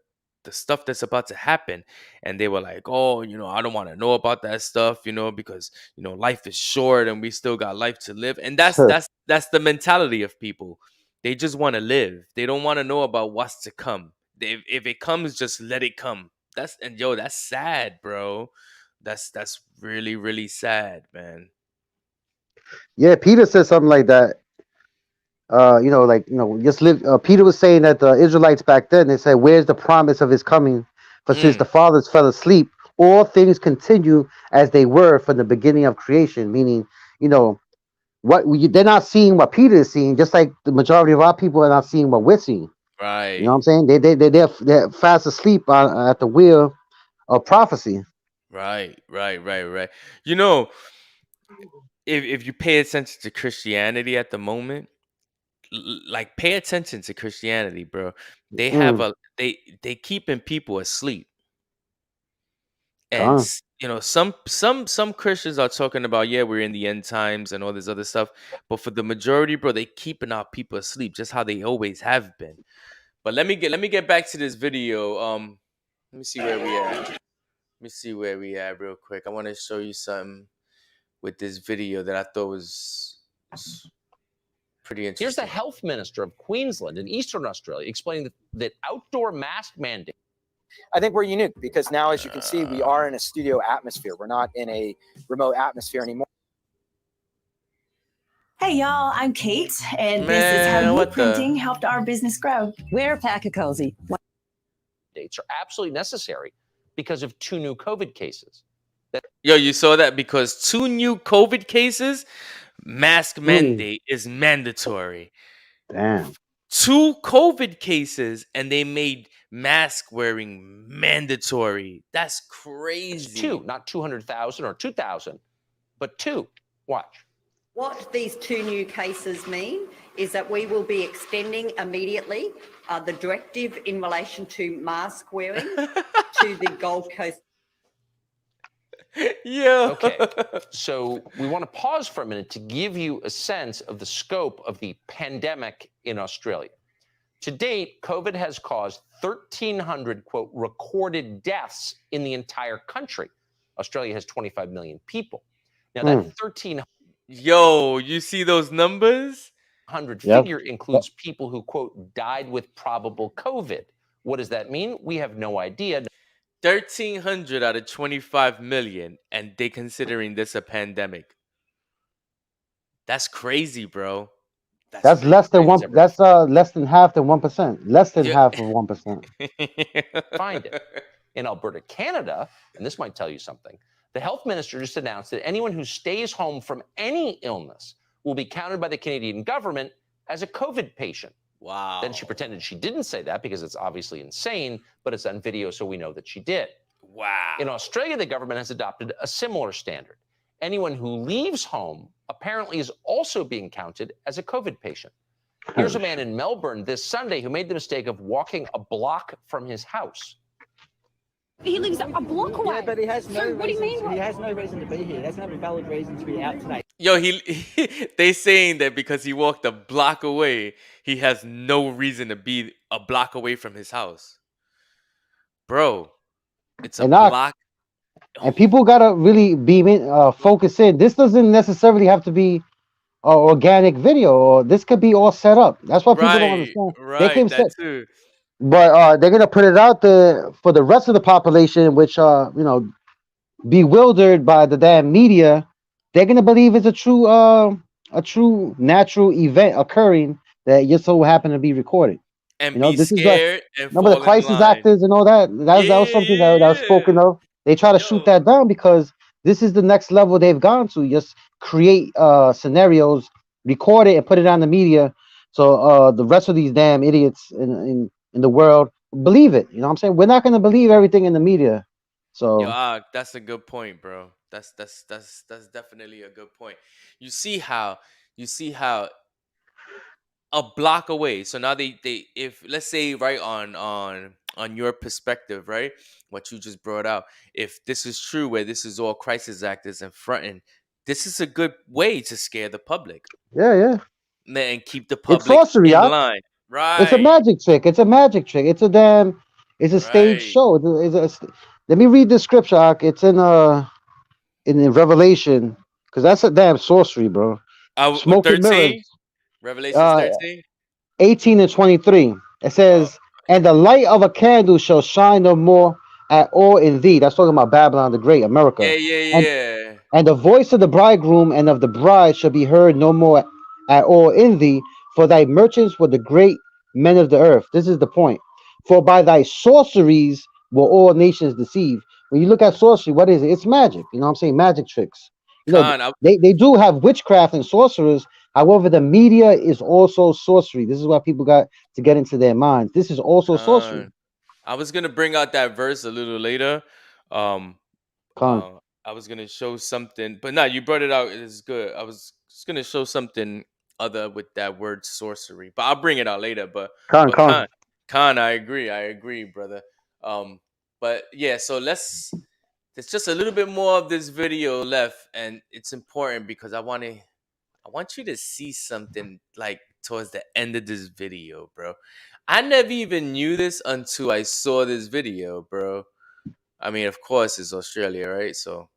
stuff that's about to happen, and they were like, "Oh, I don't want to know about that stuff, because life is short and we still got life to live." And that's the mentality of people. They just want to live. They don't want to know about what's to come. If it comes, just let it come. That's sad, bro. That's really really sad, man. Yeah, Peter said something like that. Just live. Peter was saying that the Israelites back then, they said, "Where's the promise of his coming? For since the fathers fell asleep, all things continue as they were from the beginning of creation." Meaning, they're not seeing what Peter is seeing, just like the majority of our people are not seeing what we're seeing. Right. You know what I'm saying? They're fast asleep at the wheel of prophecy. Right. You know, if you pay attention to Christianity at the moment, like pay attention to Christianity, bro. They have they keeping people asleep. And Con. some Christians are talking about, yeah, we're in the end times and all this other stuff, but for the majority, bro, they keeping our people asleep just how they always have been. But let me get back to this video. Let me see where we at. Let me see where we at real quick. I want to show you something with this video that I thought was pretty interesting. Here's the health minister of Queensland in Eastern Australia explaining that outdoor mask mandate. I think we're unique because now, as you can see, we are in a studio atmosphere. We're not in a remote atmosphere anymore. Hey y'all, I'm Kate, and this is how what the- printing helped our business grow. We're a pack of cozy. Dates are absolutely necessary because of 2 new COVID cases. Yo, you saw that because 2 new COVID cases, mask mandate is mandatory. Damn. 2 COVID cases and they made mask wearing mandatory. That's crazy. 2, not 200,000 or 2,000, but 2. Watch. What these 2 new cases mean is that we will be extending immediately the directive in relation to mask wearing to the Gold Coast. Yeah. Okay. So we want to pause for a minute to give you a sense of the scope of the pandemic in Australia. To date, COVID has caused 1,300, quote, recorded deaths in the entire country. Australia has 25 million people. Now, that 1,300 Yo, you see those numbers? figure includes people who, quote, died with probable COVID. What does that mean? We have no idea. 1,300 out of 25 million, and they considering this a pandemic. That's crazy, bro. That's less than one. Every- That's less than half than 1%. Less than Yeah. half of 1%. Find it. In Alberta, Canada, and this might tell you something, the health minister just announced that anyone who stays home from any illness will be counted by the Canadian government as a COVID patient. Wow. Then she pretended she didn't say that because it's obviously insane, but it's on video, so we know that she did. Wow. In Australia, the government has adopted a similar standard. Anyone who leaves home apparently is also being counted as a COVID patient. Here's a man in Melbourne this Sunday who made the mistake of walking a block from his house. He lives a block away. Yeah, but he has no So what do you reason. mean? He has no reason to be here. He doesn't have a valid reason to be out today. Yo, they saying that because he walked a block away, he has no reason to be a block away from his house. Bro, it's a And not- block. And people gotta really focus in. This doesn't necessarily have to be organic video, or this could be all set up. That's what people don't Right, understand. They right, can that set, too. but they're gonna put it out there for the rest of the population, which bewildered by the damn media. They're gonna believe it's a true natural event occurring that just so happened to be recorded. And This be is scared and remember fall the in crisis line. actors and all that. That was something that was spoken of. They try to shoot that down because this is the next level they've gone to. Just create scenarios, record it, and put it on the media, so the rest of these damn idiots in the world believe it. You know what I'm saying? We're not gonna believe everything in the media. So Yo, that's a good point, bro. That's definitely a good point. You see how a block away. So now they if let's say right on your perspective, right? What you just brought out. If this is true, where this is all crisis actors and fronting, this is a good way to scare the public yeah. and keep the It's public sorcery, in huh? line. Right. It's a magic trick. It's a stage show. Let me read the scripture, Ak. It's in Revelation, because that's a damn sorcery, bro. Smoke and 13? mirrors. Revelations 13? 18 and 23. It says, and the light of a candle shall shine no more at all in thee. That's talking about Babylon the Great, America. Yeah. And the voice of the bridegroom and of the bride shall be heard no more at all in thee, for thy merchants were the great men of the earth. This is the point. For by thy sorceries were all nations deceived. When you look at sorcery, what is it? It's magic. You know what I'm saying? Magic tricks. They do have witchcraft and sorcerers. However, the media is also sorcery. This is why people got to get into their minds. This is also sorcery. I was gonna bring out that verse a little later. I was gonna show something, but no, you brought it out. It's good. I was just gonna show something other with that word sorcery, but I'll bring it out later. But Khan, I agree, brother. But yeah, so there's just a little bit more of this video left, and it's important because I want you to see something like towards the end of this video, bro. I never even knew this until I saw this video, bro. I mean, of course, it's Australia, right? So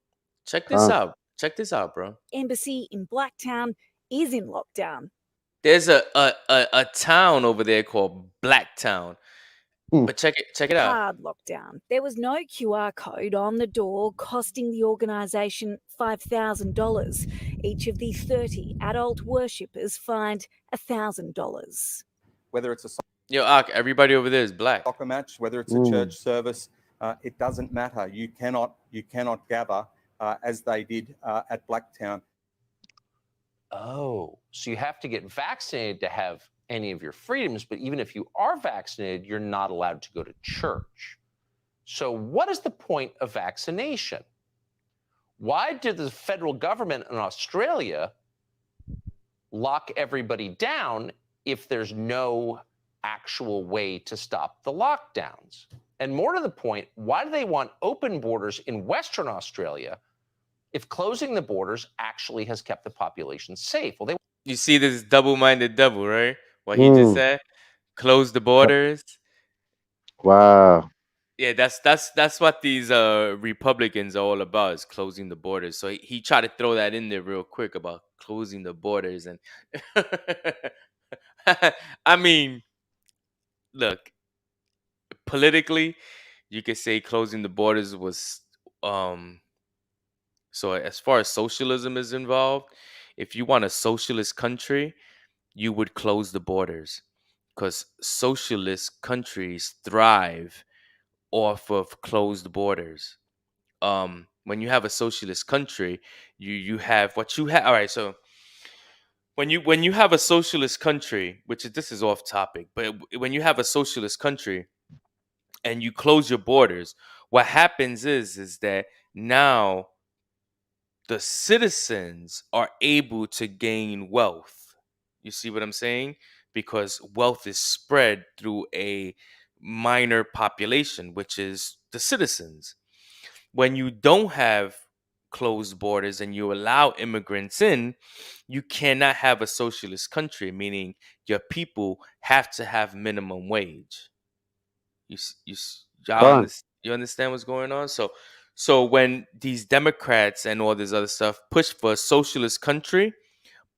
check this out. Check this out, bro. Embassy in Blacktown is in lockdown. There's a town over there called Blacktown. But check it out. Hard lockdown. There was no QR code on the door, costing the organisation $5,000. Each of the 30 adult worshippers fined $1,000. Whether it's a Yo, Ak, everybody over there is black. soccer match, whether it's a church service, it doesn't matter. You cannot gather as they did at Blacktown. Oh, so you have to get vaccinated to have any of your freedoms, but even if you are vaccinated, you're not allowed to go to church. So what is the point of vaccination? Why did the federal government in Australia lock everybody down if there's no actual way to stop the lockdowns? And more to the point, why do they want open borders in Western Australia if closing the borders actually has kept the population safe? Well, You see this double-minded devil, right? What he just said? Close the borders. Wow. Yeah, that's what these Republicans are all about, is closing the borders. So he tried to throw that in there real quick about closing the borders. And I mean, look, politically, you could say closing the borders was so as far as socialism is involved, if you want a socialist country, you would close the borders, because socialist countries thrive off of closed borders. When you have a socialist country, you have what you have. All right, so when you have a socialist country, this is off topic, but when you have a socialist country and you close your borders, what happens is that now the citizens are able to gain wealth. You see what I'm saying? Because wealth is spread through a minor population, which is the citizens. When you don't have closed borders and you allow immigrants in, you cannot have a socialist country, meaning your people have to have minimum wage. You understand what's going on? So when these Democrats and all this other stuff push for a socialist country,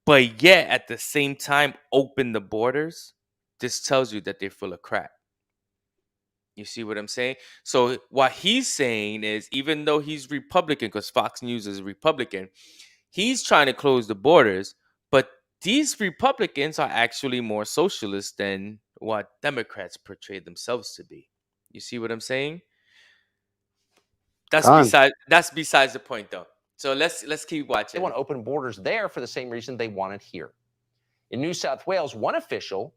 but yet at the same time open the borders, this tells you that they're full of crap. You see what I'm saying? So what he's saying is, even though he's Republican, because Fox News is Republican, he's trying to close the borders, but these Republicans are actually more socialist than what Democrats portray themselves to be. You see what I'm saying? That's besides the point, though. So let's keep watching. They want to open borders there for the same reason they want it here. In New South Wales, one official,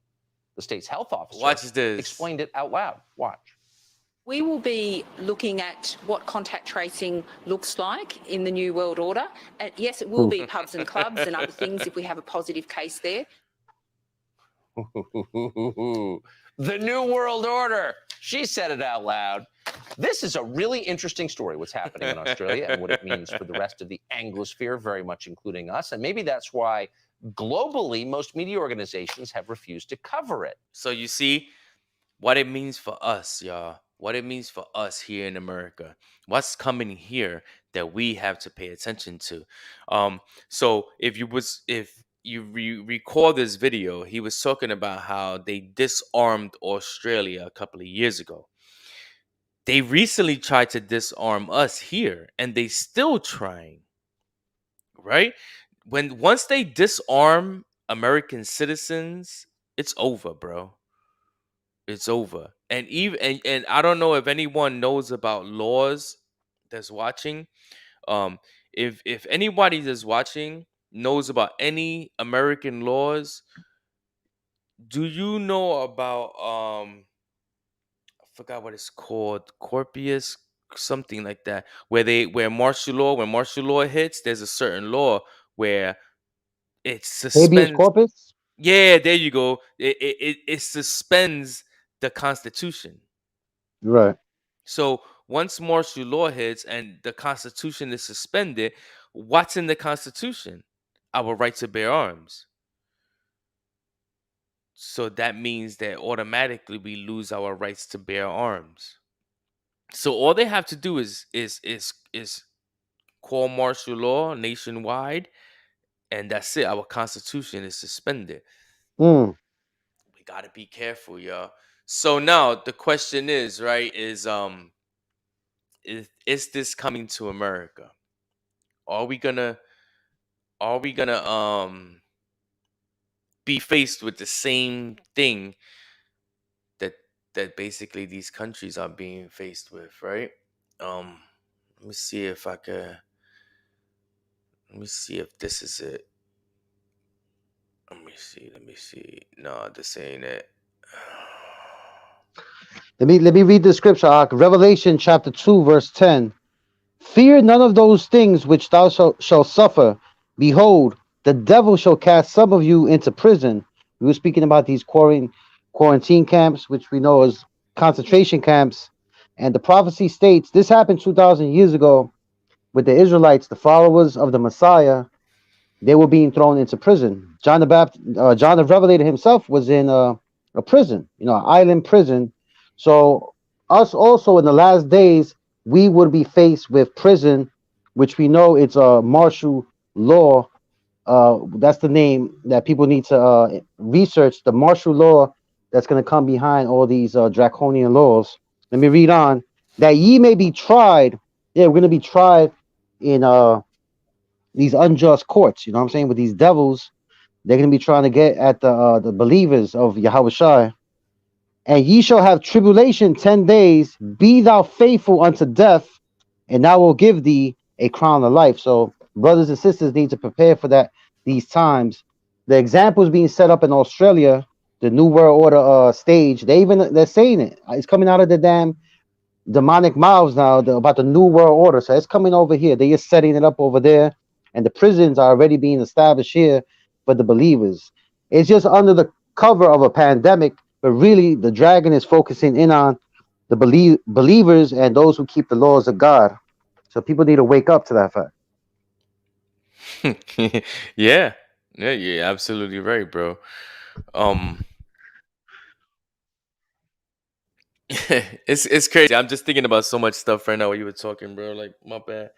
the state's health officer, explained it out loud. Watch. We will be looking at what contact tracing looks like in the New World Order. Yes, it will be pubs and clubs and other things if we have a positive case there. The New World Order. She said it out loud. This is a really interesting story, what's happening in Australia and what it means for the rest of the Anglosphere, very much including us. And maybe that's why globally most media organizations have refused to cover it. So you see what it means for us, y'all. What it means for us here in America. What's coming here that we have to pay attention to. So if you recall this video, he was talking about how they disarmed Australia a couple of years ago. They recently tried to disarm us here, and they still trying, right? Once they disarm American citizens, it's over, bro. It's over. And and I don't know if anyone knows about laws that's watching. If anybody that's watching knows about any American laws, do you know about I forgot what it's called, Corpus, something like that, where martial law hits, there's a certain law where it suspends. Habeas corpus? Yeah, there you go. It suspends the Constitution. Right. So once martial law hits and the Constitution is suspended, what's in the Constitution? Our right to bear arms. So that means that automatically we lose our rights to bear arms. So all they have to do is call martial law nationwide, and that's it. Our Constitution is suspended. We gotta be careful, y'all. So now the question is, right, is this coming to America? Are we gonna be faced with the same thing that basically these countries are being faced with, right? Let me see if this is it. Let me see. No, this ain't it. Let me read the scripture, Revelation chapter 2, verse 10. Fear none of those things which thou shalt suffer. Behold, the devil shall cast some of you into prison. We were speaking about these quarantine camps, which we know as concentration camps. And the prophecy states this happened 2,000 years ago with the Israelites, the followers of the Messiah. They were being thrown into prison. John the Revelator himself was in a prison, an island prison. So us also in the last days, we would be faced with prison, which we know it's a martial law. That's the name that people need to research, the martial law that's going to come behind all these draconian laws. Let me read on. That ye may be tried. Yeah, we're going to be tried in these unjust courts, you know what I'm saying, with these devils They're going to be trying to get at the believers of Yahweh Shai. And ye shall have tribulation 10 days. Be thou faithful unto death, and I will give thee a crown of life. So brothers and sisters need to prepare for that these times. The examples being set up in Australia, the New World Order stage, they're saying it. It's coming out of the damn demonic mouths now about the New World Order. So it's coming over here. They are setting it up over there, and the prisons are already being established here for the believers. It's just under the cover of a pandemic, but really the dragon is focusing in on the believers and those who keep the laws of God. So people need to wake up to that fact. Yeah, you're absolutely right, bro. It's crazy. I'm just thinking about so much stuff right now while you were talking, bro. Like, my bad.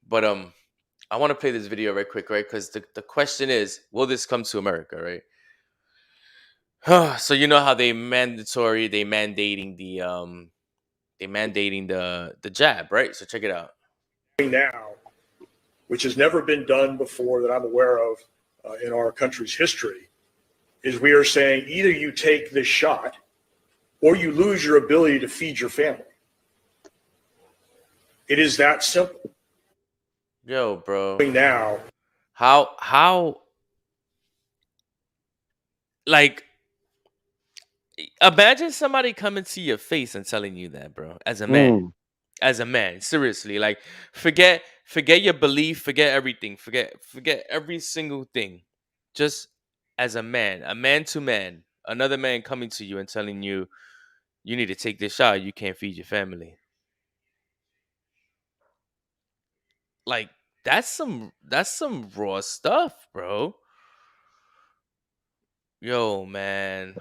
But I want to play this video right quick, right? Because the question is, will this come to America, right? So you know how they mandating the jab, right? So check it out. Now, which has never been done before that I'm aware of in our country's history, is we are saying either you take this shot or you lose your ability to feed your family. It is that simple. Yo, bro. Now, how like, imagine somebody coming to your face and telling you that, bro, as a man. As a man, seriously, like, forget your belief, forget everything, forget every single thing. Just as a man to man, another man coming to you and telling you, you need to take this shot, you can't feed your family. Like, that's some raw stuff, bro. Yo, man.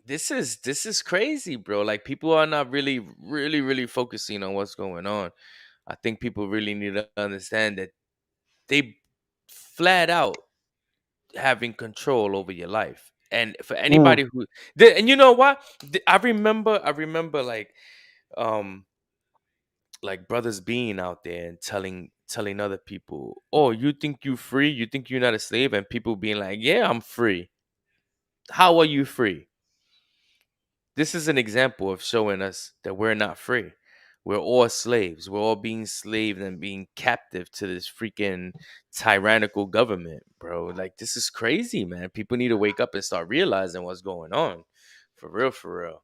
This is crazy, bro. Like, people are not really focusing on what's going on. I think people really need to understand that they flat out having control over your life. And for anybody who and you know what? I remember like brothers being out there and telling other people, "Oh, you think you free? You think you're not a slave?" And people being like, "Yeah, I'm free." How are you free? This is an example of showing us that we're not free. We're all slaves. We're all being slaved and being captive to this freaking tyrannical government, bro. Like, this is crazy, man. People need to wake up and start realizing what's going on. For real, for real.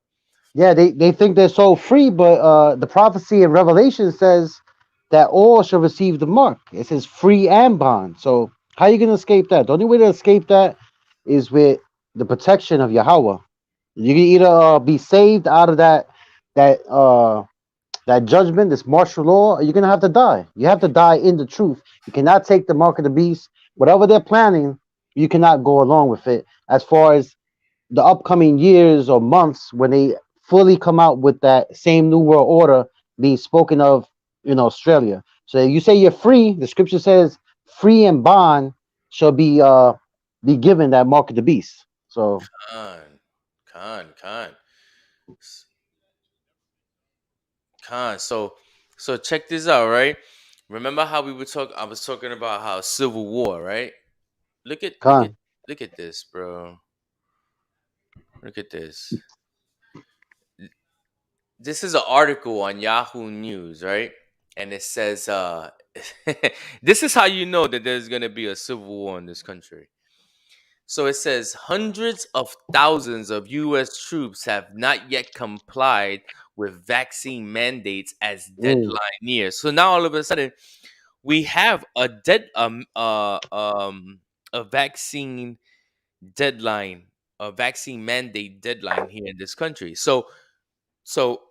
Yeah, they think they're so free, but the prophecy in Revelation says that all shall receive the mark. It says free and bond. So how are you going to escape that? The only way to escape that is with the protection of Yahweh. You can either be saved out of that judgment, this martial law, or you're going to have to die. You have to die in the truth. You cannot take the mark of the beast. Whatever they're planning, you cannot go along with it. As far as the upcoming years or months when they fully come out with that same New World Order being spoken of in Australia. So you say you're free. The scripture says free and bond shall be given that mark of the beast. So Khan. So check this out, right? Remember how I was talking about how civil war, right? Look at this, bro. Look at this. This is an article on Yahoo News, right? And it says, this is how you know that there's going to be a civil war in this country. So it says hundreds of thousands of U.S. troops have not yet complied with vaccine mandates as deadline nears. So now all of a sudden we have a vaccine deadline, a vaccine mandate deadline here in this country. So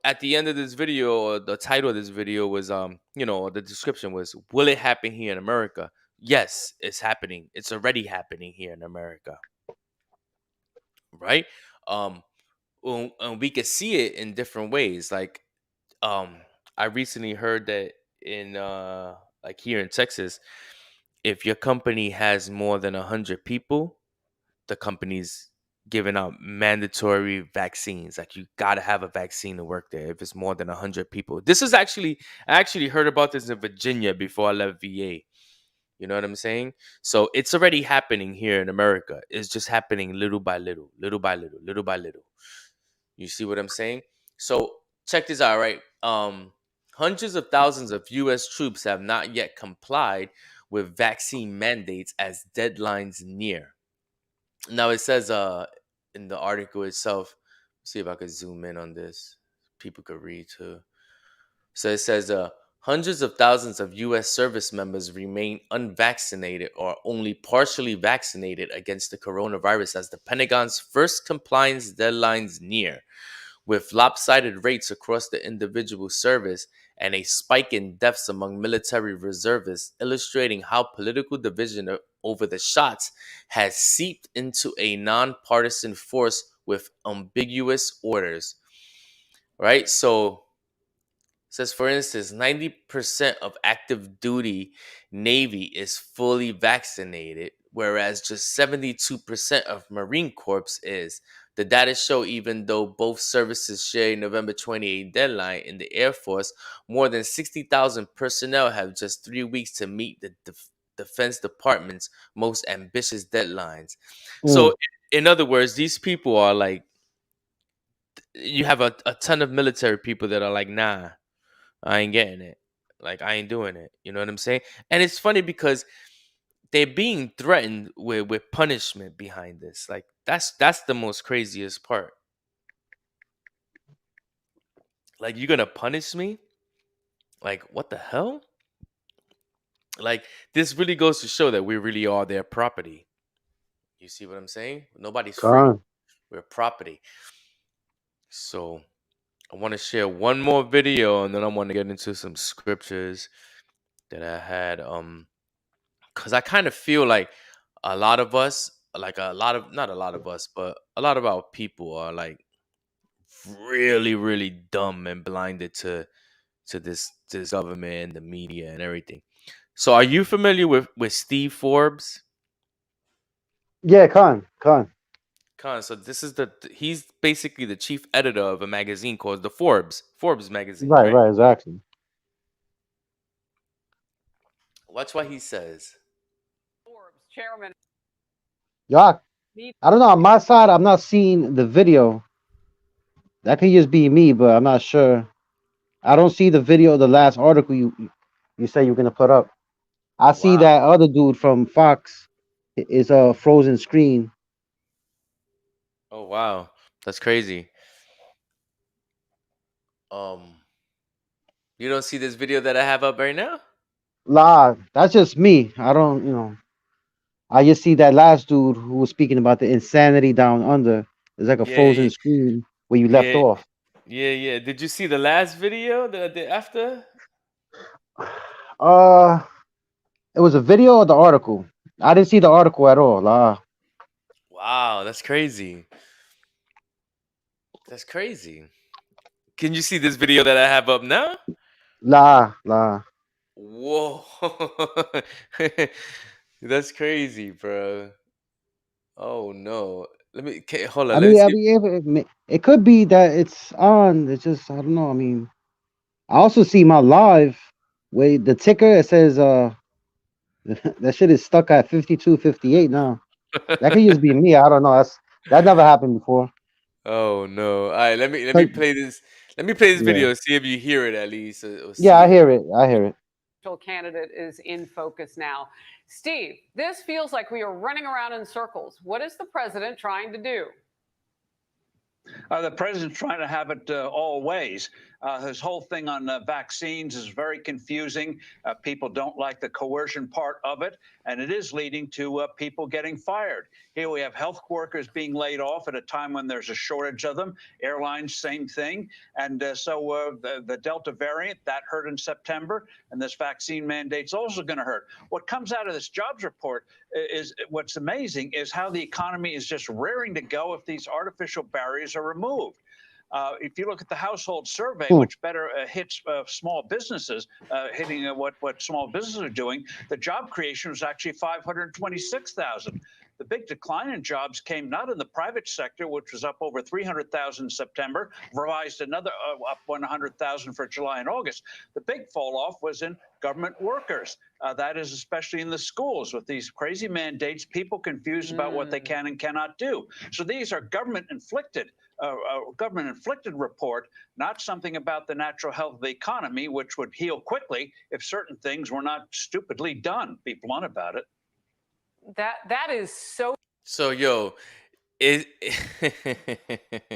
at the end of this video, or the title of this video was, the description was, will it happen here in America? Yes, it's happening. It's already happening here in America. Right? And we could see it in different ways. Like, I recently heard that in like here in Texas, if your company has more than 100 people, the company's giving out mandatory vaccines. Like, you gotta have a vaccine to work there if it's more than 100 people. This is I actually heard about this in Virginia before I left VA. You know what I'm saying? So it's already happening here in America. It's just happening little by little, little by little, little by little. You see what I'm saying? So check this out, right? Hundreds of thousands of U.S. troops have not yet complied with vaccine mandates as deadlines near. Now it says in the article itself, see if I could zoom in on this. People could read too. So it says hundreds of thousands of U.S. service members remain unvaccinated or only partially vaccinated against the coronavirus as the Pentagon's first compliance deadlines near, with lopsided rates across the individual service and a spike in deaths among military reservists, illustrating how political division over the shots has seeped into a nonpartisan force with ambiguous orders. Right? So it says, for instance, 90% of active duty Navy is fully vaccinated, whereas just 72% of Marine Corps is. The data show even though both services share a November 28 deadline in the Air Force, more than 60,000 personnel have just 3 weeks to meet the Defense Department's most ambitious deadlines. So, in other words, these people are like, you have a ton of military people that are like, nah, I ain't getting it. Like, I ain't doing it. You know what I'm saying? And it's funny because they're being threatened with punishment behind this. Like, that's the most craziest part. Like, you're gonna punish me? Like, what the hell? Like, this really goes to show that we really are their property. You see what I'm saying? Nobody's free. Con. We're property. So I want to share one more video and then I want to get into some scriptures that I had. Because I kind of feel like a lot of us, like not a lot of us, but a lot of our people are like really, really dumb and blinded to this government and the media and everything. So are you familiar with Steve Forbes? Yeah, Con. So this is he's basically the chief editor of a magazine called the Forbes magazine. Right, exactly. Watch what he says. Chairman. Yeah, I don't know. On my side, I'm not seeing the video. That could just be me, but I'm not sure. I don't see the video of the last article you say you're gonna put up. I see that other dude from Fox is a frozen screen. Oh wow, that's crazy. You don't see this video that I have up right now? Nah, that's just me. I don't, I just see that last dude who was speaking about the insanity down under. It's like a frozen screen where you left off. Yeah. Did you see the last video? The after? It was a video or the article. I didn't see the article at all. Wow, that's crazy. That's crazy. Can you see this video that I have up now? La. Whoa. That's crazy, bro. Oh no. Hold on. It could be that it's on. It's just I don't know. I mean, I also see my live where the ticker it says that shit is stuck at 52.58 now. That could just be me. I don't know. That never happened before. Oh no. All right, let me play this. Let me play this video, see if you hear it at least. Yeah, I hear it. Candidate is in focus now. Steve, this feels like we are running around in circles. What is the president trying to do? The president's trying to have it all ways. His whole thing on vaccines is very confusing. People don't like the coercion part of it, and it is leading to people getting fired. Here we have health workers being laid off at a time when there's a shortage of them. Airlines, same thing. And so the Delta variant, that hurt in September, and this vaccine mandate's also going to hurt. What comes out of this jobs report is what's amazing is how the economy is just rearing to go if these artificial barriers are removed. If you look at the household survey, which better hits small businesses, hitting what small businesses are doing, the job creation was actually 526,000. The big decline in jobs came not in the private sector, which was up over 300,000 in September, revised another up 100,000 for July and August. The big fall off was in government workers. That is especially in the schools with these crazy mandates, people confused about what they can and cannot do. So these are government inflicted report, not something about the natural health of the economy, which would heal quickly if certain things were not stupidly done. Be blunt about it. That is so. So yo, it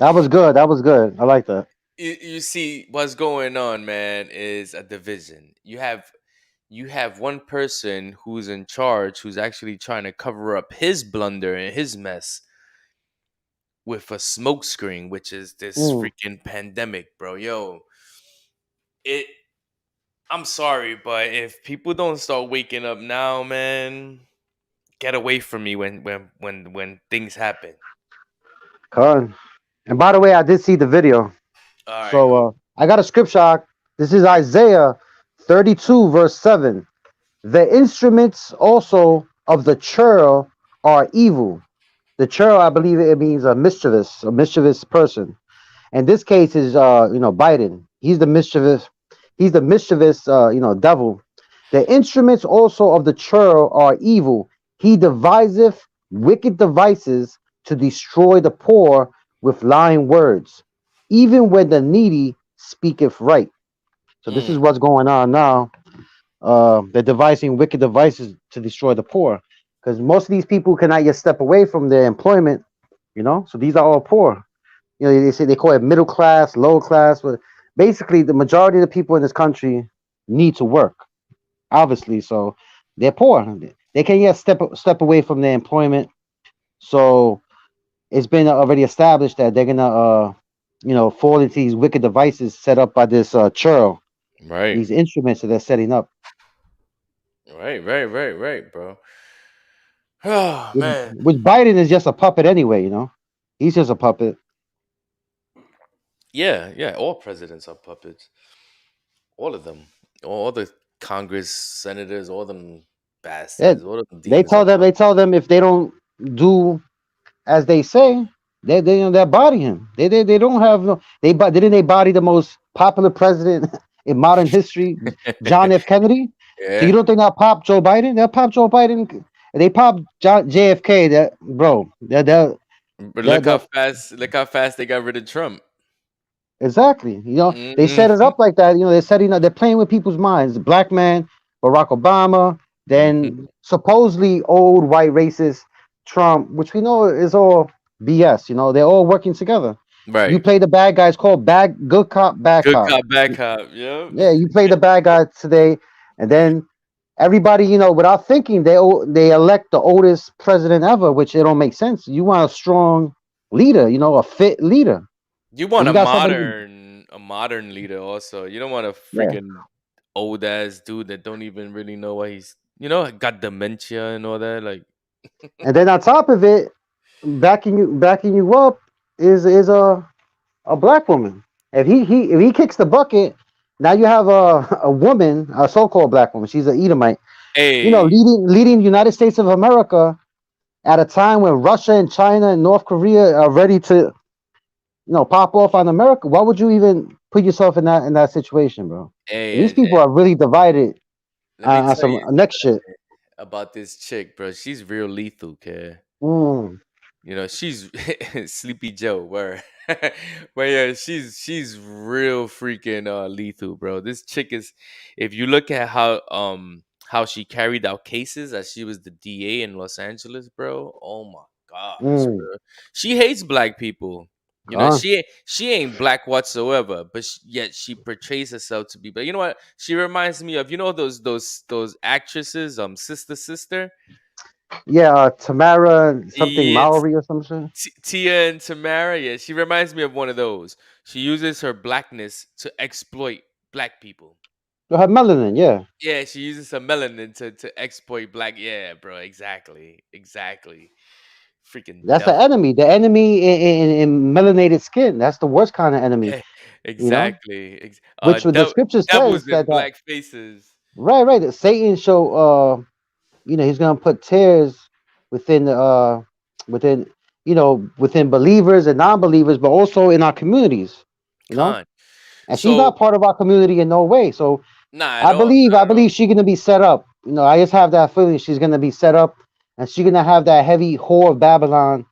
That was good. That was good. I like that. you see what's going on, man, is a division. You have one person who's in charge who's actually trying to cover up his blunder and his mess with a smokescreen, which is this freaking pandemic, bro. Yo, I'm sorry, but if people don't start waking up now, man, get away from me when things happen. Con. And by the way, I did see the video. All right, So I got a scripture. This is Isaiah 32, verse 7. The instruments also of the churl are evil. The churl, I believe it means a mischievous person. And this case is Biden. He's the mischievous devil. The instruments also of the churl are evil. He deviseth wicked devices to destroy the poor with lying words, even when the needy speaketh right. So this is what's going on now. They're devising wicked devices to destroy the poor, because most of these people cannot yet step away from their employment. So these are all poor. They call it middle class, lower class, but basically the majority of the people in this country need to work, obviously. So they're poor. They can't yet step away from their employment. So it's been already established that they're gonna fall into these wicked devices set up by this churl. Right. These instruments that they're setting up. Right, bro. Oh man. Which Biden is just a puppet anyway, He's just a puppet. Yeah. All presidents are puppets. All of them. All the Congress senators, all them bastards. All of them They tell them if they don't do as they say, they'll body him. They don't have no. Didn't they body the most popular president in modern history, John F. Kennedy? Yeah. So you don't think they'll pop Joe Biden? They'll pop Joe Biden. They pop JFK. Look how fast they got rid of Trump. Exactly. They set it up like that. They're playing with people's minds. The black man, Barack Obama, then supposedly old white racist Trump, which we know is all BS. They're all working together. Right. You play the bad guys called good cop, bad cop. Good cop, bad cop. Yeah. Yeah, you play the bad guy today, and then everybody, without thinking, they elect the oldest president ever, which it don't make sense. You want a strong leader, a fit leader. You want a modern leader also. You don't want a freaking old ass dude that don't even really know what he's got dementia and all that. Like and then on top of it, backing you up is a black woman. If he kicks the bucket, now you have a woman, a so-called black woman. She's an Edomite. Hey. Leading the United States of America at a time when Russia and China and North Korea are ready to pop off on America. Why would you even put yourself in that situation, bro? Hey, these people are really divided on some next shit. About this chick, bro. She's real lethal, okay? She's Sleepy Joe, where but yeah, she's real freaking lethal, bro. This chick is, if you look at how she carried out cases as she was the DA in Los Angeles, bro. Oh my gosh, bro. She hates black people. She ain't black whatsoever, but yet she portrays herself to be. But you know what? She reminds me of those actresses, sister. Yeah, Tamara something Mallory or something. Tia and Tamara. Yeah, she reminds me of one of those. She uses her blackness to exploit black people. Her melanin, yeah. Yeah, she uses her melanin to exploit black. Yeah, bro. Exactly. Freaking. That's the enemy. The enemy in melanated skin. That's the worst kind of enemy. Yeah, exactly. Which the scripture says that black faces. Right. That Satan show. He's gonna put tears within within within believers and non-believers, but also in our communities. You know, Con. and she's not part of our community in no way. So Nah, at all. I believe she's gonna be set up. I just have that feeling she's gonna be set up, and she's gonna have that heavy whore of Babylon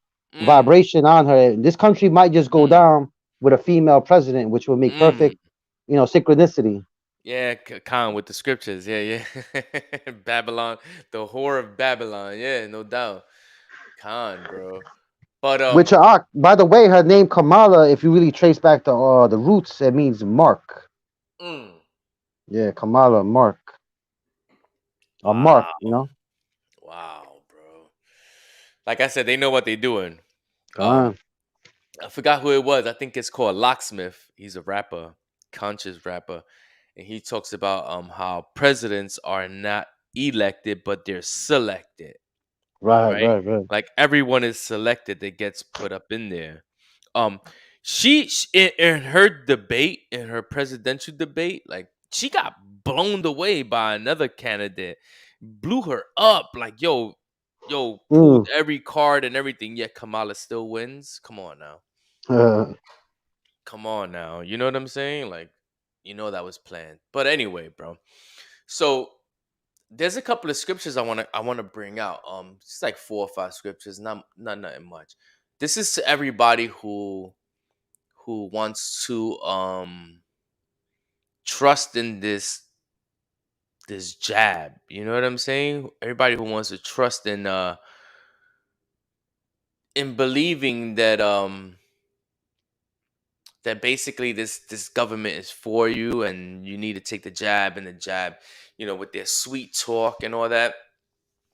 vibration on her. This country might just go down with a female president, which will make perfect, synchronicity. Yeah, Con with the scriptures. Yeah. Babylon, the whore of Babylon. Yeah, no doubt. Con, bro. But Which, by the way, her name Kamala, if you really trace back the roots, it means Mark. Yeah, Kamala, Mark. A Mark, wow, bro. Like I said, they know what they're doing. Ah. I forgot who it was. I think it's called Locksmith. He's a rapper, conscious rapper, and he talks about how presidents are not elected, but they're selected. Right. Like everyone is selected that gets put up in there. She in her debate, in her presidential debate, like she got blown away by another candidate, blew her up. Like yo, pulled every card and everything. Yet Kamala still wins. Come on now. Come on now. You know what I'm saying? Like, that was planned. But anyway, bro. So there's a couple of scriptures I wanna bring out. It's like 4 or 5 scriptures, not nothing much. This is to everybody who wants to trust in this jab. You know what I'm saying? Everybody who wants to trust in believing that that basically this government is for you and you need to take the jab, with their sweet talk and all that.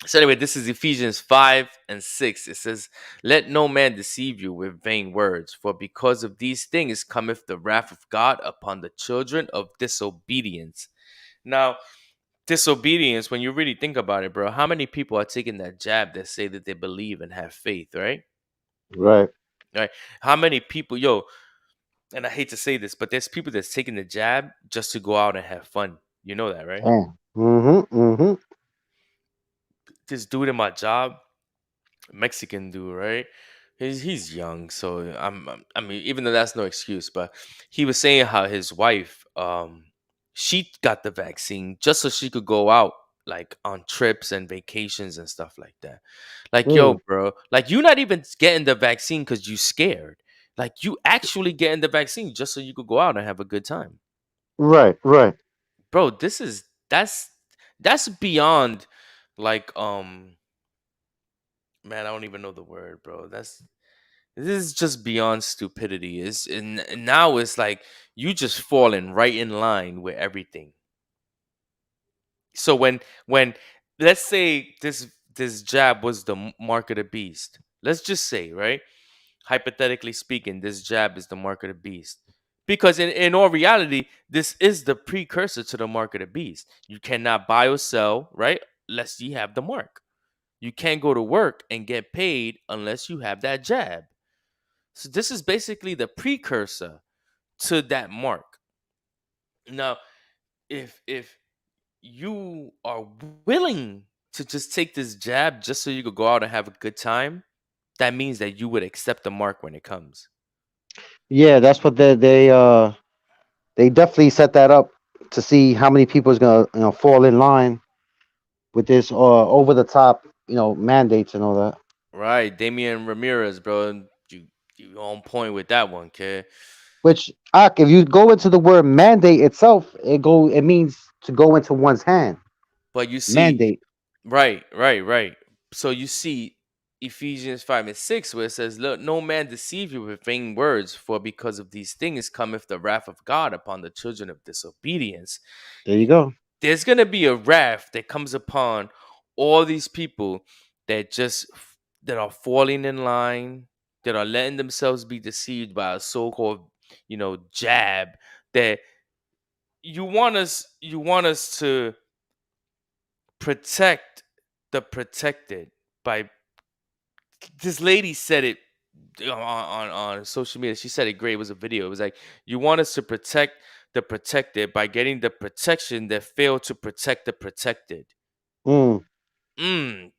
So anyway, this is Ephesians 5 and 6. It says, "Let no man deceive you with vain words, for because of these things cometh the wrath of God upon the children of disobedience." Now, disobedience, when you really think about it, bro, how many people are taking that jab that say that they believe and have faith, right? Right. Right. How many people, and I hate to say this, but there's people that's taking the jab just to go out and have fun. You know that, right? Mm-hmm. This dude in my job, Mexican dude, right? He's young, so I mean, even though that's no excuse, but he was saying how his wife, she got the vaccine just so she could go out like on trips and vacations and stuff like that. Like, yo, bro, like you're not even getting the vaccine because you scared. Like you actually getting the vaccine just so you could go out and have a good time. Right. Bro, that's beyond like man, I don't even know the word, bro. This is just beyond stupidity. And now it's like you just falling right in line with everything. So when let's say this jab was the mark of the beast. Let's just say, right? Hypothetically speaking, this jab is the mark of the beast. Because in all reality, this is the precursor to the mark of the beast. You cannot buy or sell, right? Unless you have the mark. You can't go to work and get paid unless you have that jab. So this is basically the precursor to that mark. Now, if you are willing to just take this jab just so you could go out and have a good time, that means that you would accept the mark when it comes. Yeah, that's what they definitely set that up to see how many people is gonna fall in line with this over the top mandates and all that. Right, Damian Ramirez, bro, you on point with that one, kid. Which, if you go into the word mandate itself, it means to go into one's hand. But you see, mandate. Right. So you see Ephesians 5 and 6, where it says, "Let no man deceive you with vain words, for because of these things cometh the wrath of God upon the children of disobedience." There you go. There's gonna be a wrath that comes upon all these people that are falling in line, that are letting themselves be deceived by a so-called, jab. That you want us to protect the protected by. This lady said it on social media. She said it great. It was a video. It was like, you want us to protect the protected by getting the protection that failed to protect the protected.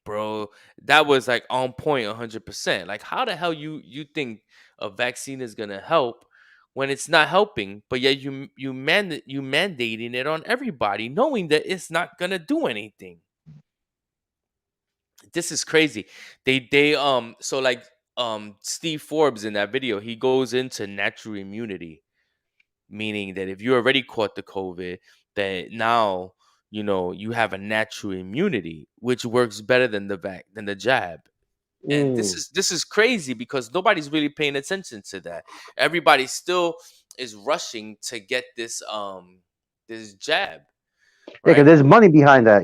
bro, that was like on point 100%. Like, how the hell you think a vaccine is gonna help when it's not helping, but yet you mandating it on everybody, knowing that it's not gonna do anything. This is crazy. They so like Steve Forbes in that video, he goes into natural immunity, meaning that if you already caught the COVID, that now you have a natural immunity, which works better than the jab. And this is crazy because nobody's really paying attention to that. Everybody still is rushing to get this jab. Yeah, because there's money behind that,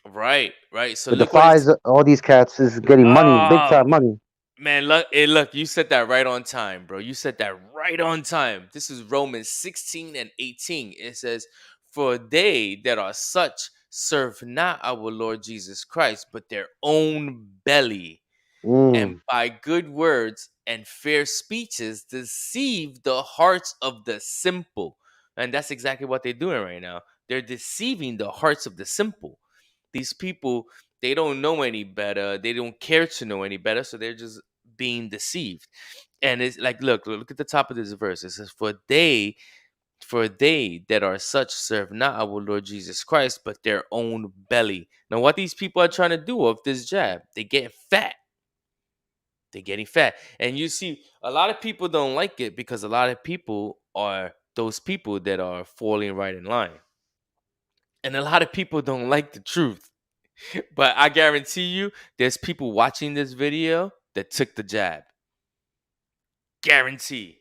Right. So With the look what it's- Pfizer, all these cats is getting money, big time money. Man, look, you said that right on time, bro. You said that right on time. This is Romans 16 and 18. It says, "For they that are such serve not our Lord Jesus Christ, but their own belly, and by good words and fair speeches deceive the hearts of the simple." And that's exactly what they're doing right now. They're deceiving the hearts of the simple. These people, they don't know any better. They don't care to know any better, so they're just being deceived. And it's like, look at the top of this verse. It says, for they that are such serve not our Lord Jesus Christ, but their own belly. Now, what these people are trying to do with this jab, they get fat. They're getting fat. And you see, a lot of people don't like it because a lot of people are those people that are falling right in line. And a lot of people don't like the truth. But I guarantee you, there's people watching this video that took the jab. Guarantee.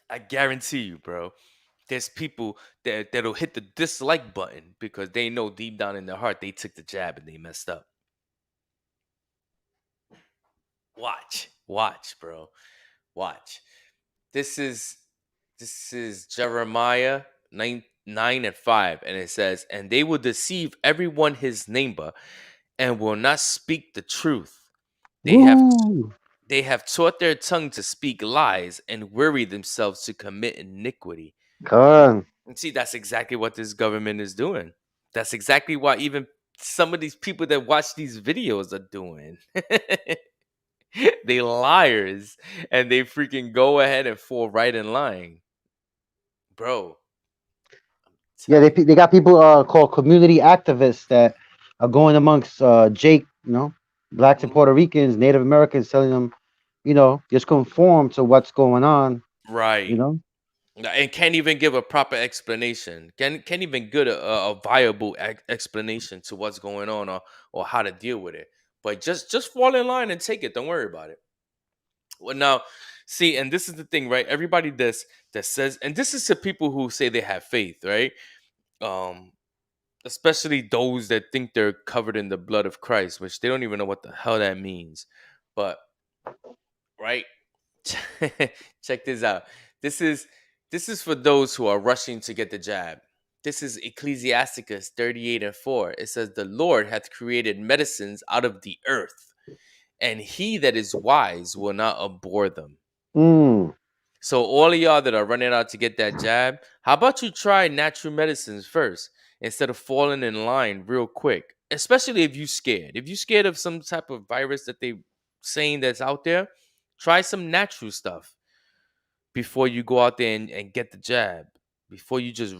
I guarantee you, bro. There's people that'll hit the dislike button because they know deep down in their heart they took the jab and they messed up. Watch, bro. Watch. This is Jeremiah 9:5, and it says, "And they will deceive everyone his neighbor, and will not speak the truth. They have taught their tongue to speak lies, and weary themselves to commit iniquity." Come. And see, that's exactly what this government is doing. That's exactly what even some of these people that watch these videos are doing. They liars, and they freaking go ahead and fall right in line, bro. Yeah, they got people called community activists that are going amongst Jake, blacks and Puerto Ricans, Native Americans, telling them, just conform to what's going on. Right. And can't even give a proper explanation. Can't even give a viable explanation to what's going on or how to deal with it. But just fall in line and take it. Don't worry about it. Well, now, see, and this is the thing, right? Everybody that says, and this is to people who say they have faith, right? Especially those that think they're covered in the blood of Christ, which they don't even know what the hell that means. But right, check this out. This is for those who are rushing to get the jab. This is Ecclesiasticus 38:4. It says, "The Lord hath created medicines out of the earth, and he that is wise will not abhor them." So all of y'all that are running out to get that jab, how about you try natural medicines first instead of falling in line real quick? Especially if you're scared. If you're scared of some type of virus that they saying that's out there, try some natural stuff before you go out there and get the jab. Before you just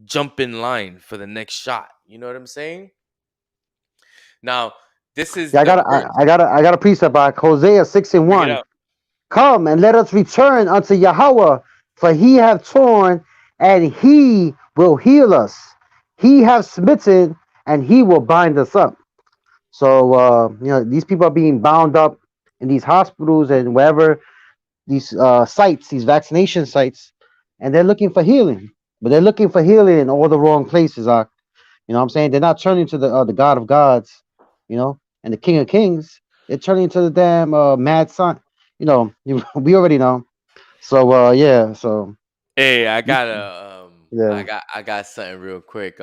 jump in line for the next shot. You know what I'm saying? Now, this is I got a precept by Hosea 6:1. "Come and let us return unto Yahweh, for he hath torn and he will heal us. He hath smitten and he will bind us up." So these people are being bound up in these hospitals and wherever these sites, these vaccination sites, and they're looking for healing. But they're looking for healing in all the wrong places. You know what I'm saying? They're not turning to the God of gods, and the King of Kings. They're turning to the damn mad son. We already know. So yeah. So hey, I got yeah. I got something real quick.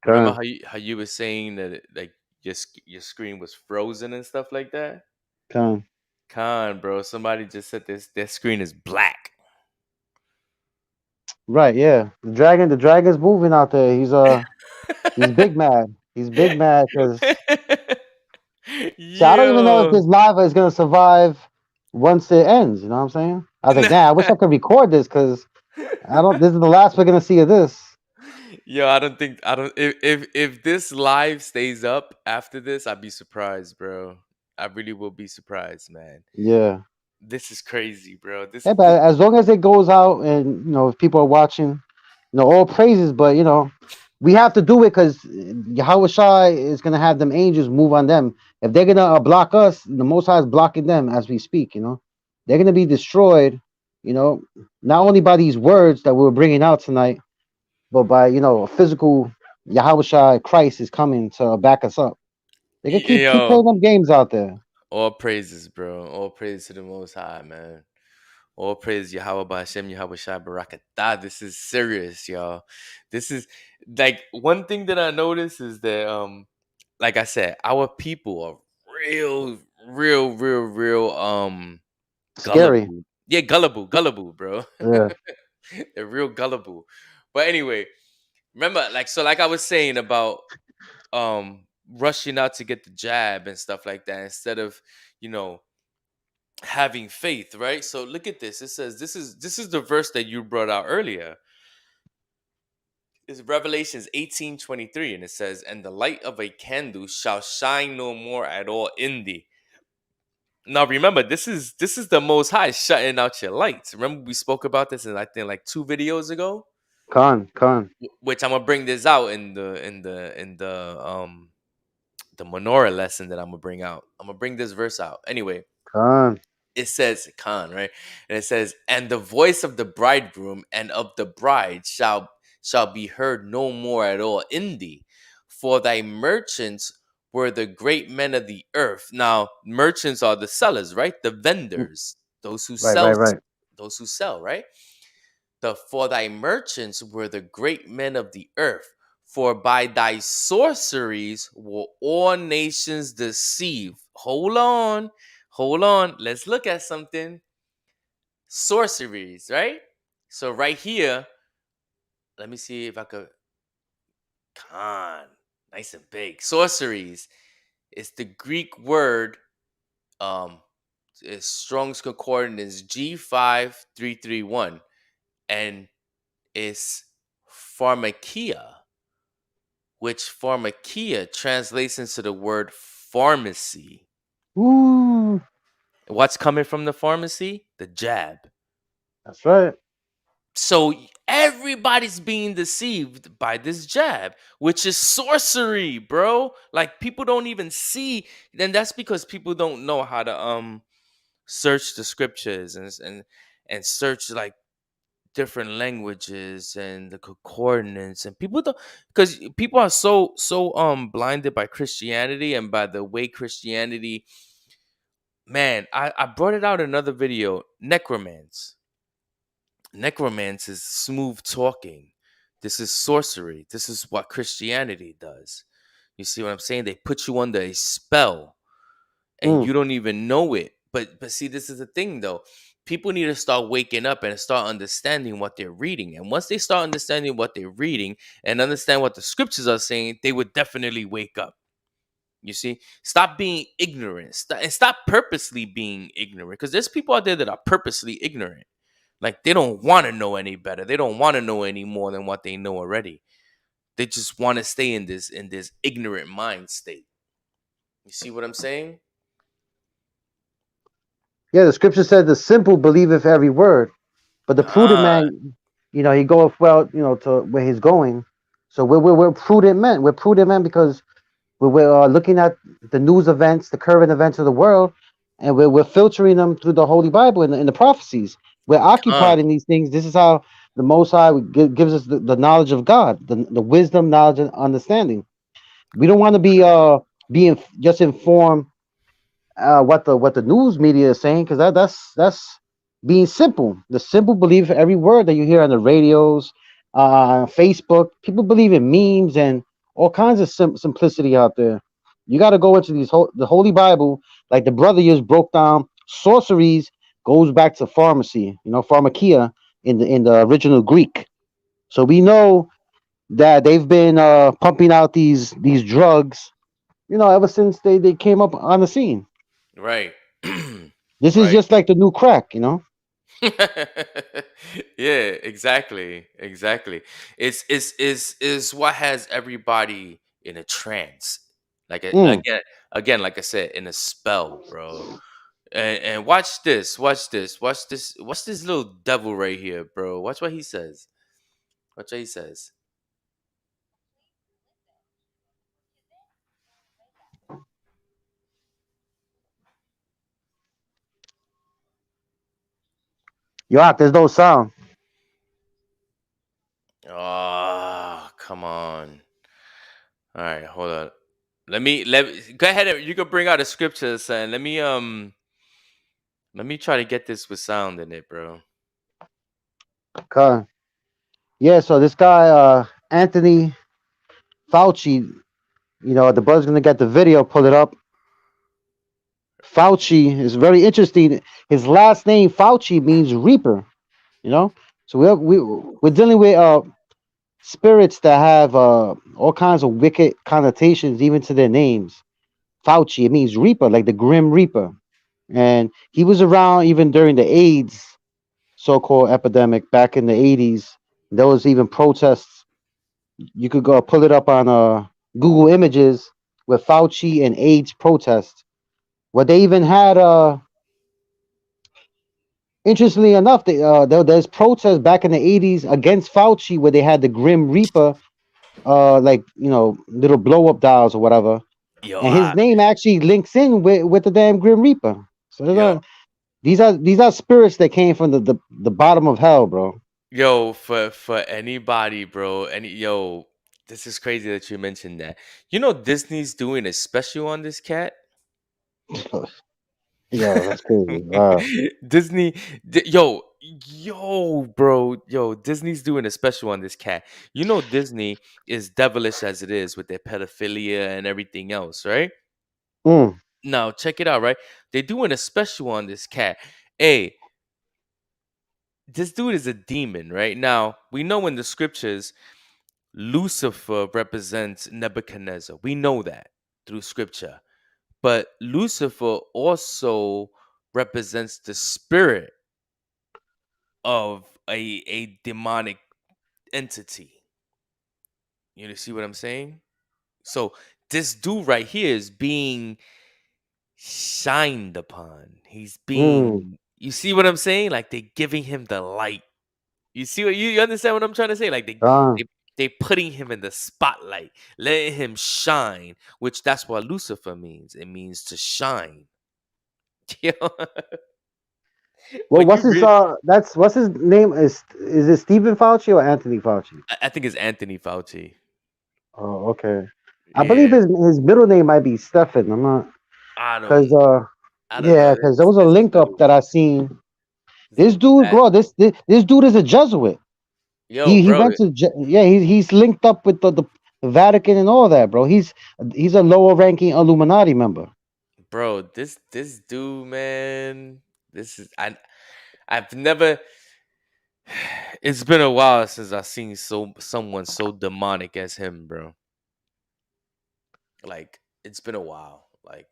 Remember how you were saying that like your screen was frozen and stuff like that? Con, bro. Somebody just said their screen is black. Right, yeah. The dragon's moving out there. He's He's big mad. He's big mad because I don't even know if Yo. this live is gonna survive once it ends. You know what I'm saying? I was like, nah, I wish I could record this because I don't. This is the last we're gonna see of this. Yo, I don't think I don't if this live stays up after this, I'd be surprised, bro. I really will be surprised, man. Yeah. This is crazy, bro. This Yeah, but as long as it goes out and if people are watching, all praises. But we have to do it because Yahweh Shai is gonna have them angels move on them. If they're gonna block us, the Most High is blocking them as we speak. They're gonna be destroyed. Not only by these words that we're bringing out tonight, but by a physical Yahweh Shai Christ is coming to back us up. They can keep playing Yo, them games out there. all praises, bro. All praise to the Most High, man. All praise Yahweh Ba'Hashem, Yahweh Shai Barakatah. This is serious, y'all. This is like one thing that I noticed is that like I said, our people are real Scary. gullible. Yeah, gullible, bro. Yeah. They're real gullible. But anyway, remember, like I was saying about rushing out to get the jab and stuff like that instead of, having faith, right? So look at this. It says this is the verse that you brought out earlier. It's Revelations 18:23, and it says, "And the light of a candle shall shine no more at all in thee." Now remember, this is the Most High shutting out your lights. Remember we spoke about this in I think like 2 videos ago, Con. which I'm gonna bring this out in the menorah lesson that I'm gonna bring out. I'm gonna bring this verse out anyway. Con. It says Khan, right? And it says, "And the voice of the bridegroom and of the bride shall be heard no more at all in thee, for thy merchants were the great men of the earth." Now, merchants are the sellers, right? The vendors, those who sell, Right. those who sell, right? For thy merchants were the great men of the earth, for by thy sorceries were all nations deceived. Hold on. Let's look at something. Sorceries, right? So right here, let me see if I could. Nice and big. Sorceries. It's the Greek word. It's Strong's Concordance G5331, and it's pharmakia, which pharmakia translates into the word pharmacy. Ooh. What's coming from the pharmacy? The jab. That's right. So everybody's being deceived by this jab, which is sorcery, bro. Like people don't even see, and that's because people don't know how to search the scriptures and search like different languages and the concordance, and people don't, because people are so blinded by Christianity and by the way Christianity. Man, I brought it out in another video. Necromance is smooth talking. This is sorcery. This is what Christianity does. You see what I'm saying? They put you under a spell and you don't even know it. But see, this is the thing though. People need to start waking up and start understanding what they're reading. And once they start understanding what they're reading and understand what the scriptures are saying, they would definitely wake up. You see, stop being ignorant and stop purposely being ignorant, because there's people out there that are purposely ignorant. Like they don't want to know any better. They don't want to know any more than what they know already. They just want to stay in this ignorant mind state. You see what I'm saying? Yeah, the scripture said the simple believeth every word, but the prudent man, he goeth well, to where he's going. So we're prudent men. We're prudent men because we're looking at the news events, the current events of the world, and we're filtering them through the Holy Bible and the prophecies. We're occupied in these things. This is how the Most High gives us the knowledge of God, the wisdom, knowledge, and understanding. We don't want to be being just informed what the news media is saying, because that's being simple. The simple believe every word that you hear on the radios, Facebook. People believe in memes and all kinds of simplicity out there. You got to go into the Holy Bible, like the brother just broke down. Sorceries goes back to pharmacy, pharmakia in the original Greek. So we know that they've been pumping out these drugs, ever since they came up on the scene. Right. This is Right. just like the new crack, Yeah, exactly. Exactly. It's what has everybody in a trance. Like Mm. again, like I said, in a spell, bro. And watch this, watch this, watch this, watch this little devil right here, bro. Watch what he says. Watch what he says. Yo, there's no sound. Oh, come on. All right, hold on. Let me go ahead and you can bring out the scriptures and let me try to get this with sound in it, bro. Okay. Yeah, so this guy, Anthony Fauci, the brother's gonna get the video, pull it up. Fauci is very interesting. His last name Fauci means reaper. So we're dealing with spirits that have all kinds of wicked connotations, even to their names. Fauci, it means reaper, like the Grim Reaper, and he was around even during the AIDS so-called epidemic back in the 80s. There was even protests. You could go pull it up on Google Images with Fauci and AIDS protests. Well, they even had interestingly enough, there's protests back in the 80s against Fauci where they had the Grim Reaper, little blow up dolls or whatever. Yo, And his name actually links in with the damn Grim Reaper. So these are spirits that came from the bottom of hell, bro. Yo, for anybody, bro, this is crazy that you mentioned that. Disney's doing a special on this cat. Yeah, that's crazy. Wow. Disney, bro, Disney's doing a special on this cat. Disney is devilish as it is with their pedophilia and everything else, right? Mm. Now check it out, right? They're doing a special on this cat. Hey, this dude is a demon, right? Now we know in the scriptures, Lucifer represents Nebuchadnezzar. We know that through scripture. But Lucifer also represents the spirit of a demonic entity. You see what I'm saying? So this dude right here is being shined upon. He's being, you see what I'm saying? Like they're giving him the light. You see what you understand what I'm trying to say? Like they putting him in the spotlight, letting him shine, which that's what Lucifer means. It means to shine. Well, what's his name? Is it Stephen Fauci or Anthony Fauci? I think it's Anthony Fauci. Oh, okay. I believe his middle name might be Stefan. I'm not, because because there was a link up that I seen. This dude, bro, this dude is a Jesuit. Yo, he bro. went to he's linked up with the Vatican and all that, bro. He's a lower ranking Illuminati member. Bro, this dude, man, I've never. It's been a while since I've seen someone so demonic as him, bro. Like it's been a while. Like,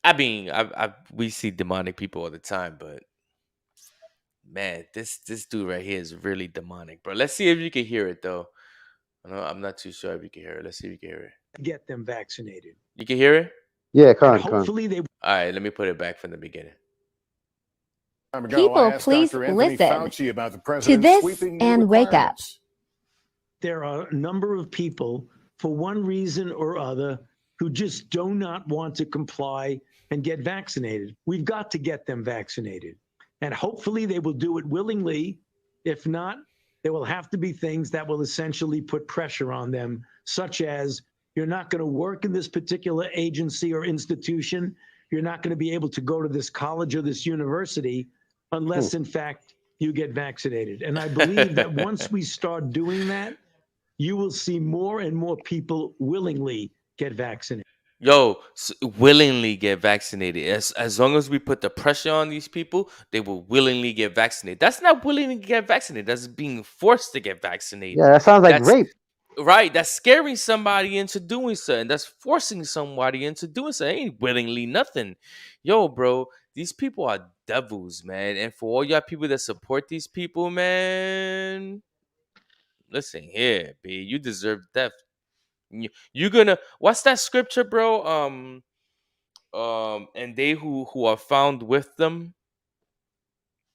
I mean, we see demonic people all the time, but man, this dude right here is really demonic, bro. Let's see if you can hear it though. I'm not too sure if you can hear it. Let's see if you can hear it. Get them vaccinated. You can hear it? Yeah, come on. Hopefully they. All right, let me put it back from the beginning. People, please listen to this and wake up. There are a number of people, for one reason or other, who just do not want to comply and get vaccinated. We've got to get them vaccinated. And hopefully they will do it willingly. If not, there will have to be things that will essentially put pressure on them, such as you're not going to work in this particular agency or institution. You're not going to be able to go to this college or this university unless, in fact, you get vaccinated. And I believe that once we start doing that, you will see more and more people willingly get vaccinated. willingly get vaccinated. As long as we put the pressure on these people, they will willingly get vaccinated. That's not willingly get vaccinated. That's being forced to get vaccinated. Yeah, that sounds like That's rape. right. That's scaring somebody into doing something. That's forcing somebody into doing something. Ain't willingly nothing. Yo, bro, these people are devils, man. And for all y'all people that support these people, man, listen here, B. You deserve death. You're gonna what's that scripture, bro? And they who are found with them.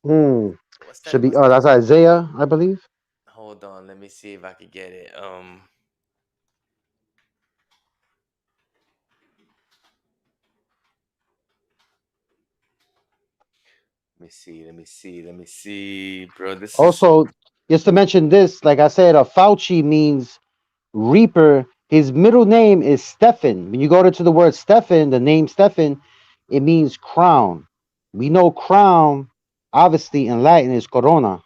Should be. Oh, that's Isaiah, I believe. Hold on, let me see if I can get it. Let me see, bro. This is Also, just to mention this, like I said, Fauci means reaper. His middle name is Stephen. When you go to the word Stephen, the name Stephen, it means crown. We know crown, obviously in Latin is corona.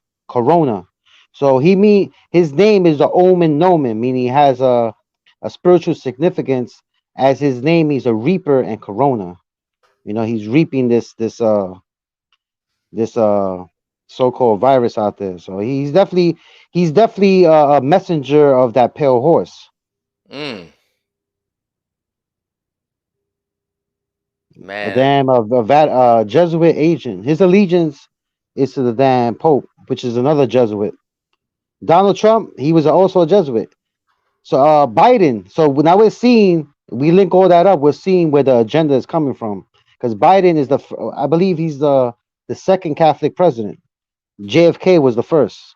So his name is the omen nomen, meaning he has a spiritual significance. As his name, he's a reaper and corona. You know, he's reaping this so-called virus out there. So he's definitely a messenger of that pale horse. man. A damn Jesuit agent. His allegiance is to the damn Pope, which is another Jesuit. Donald Trump, he was also a Jesuit. So Biden. So now we link all that up. We're seeing where the agenda is coming from, because Biden is I believe he's the second Catholic president. JFK was the first.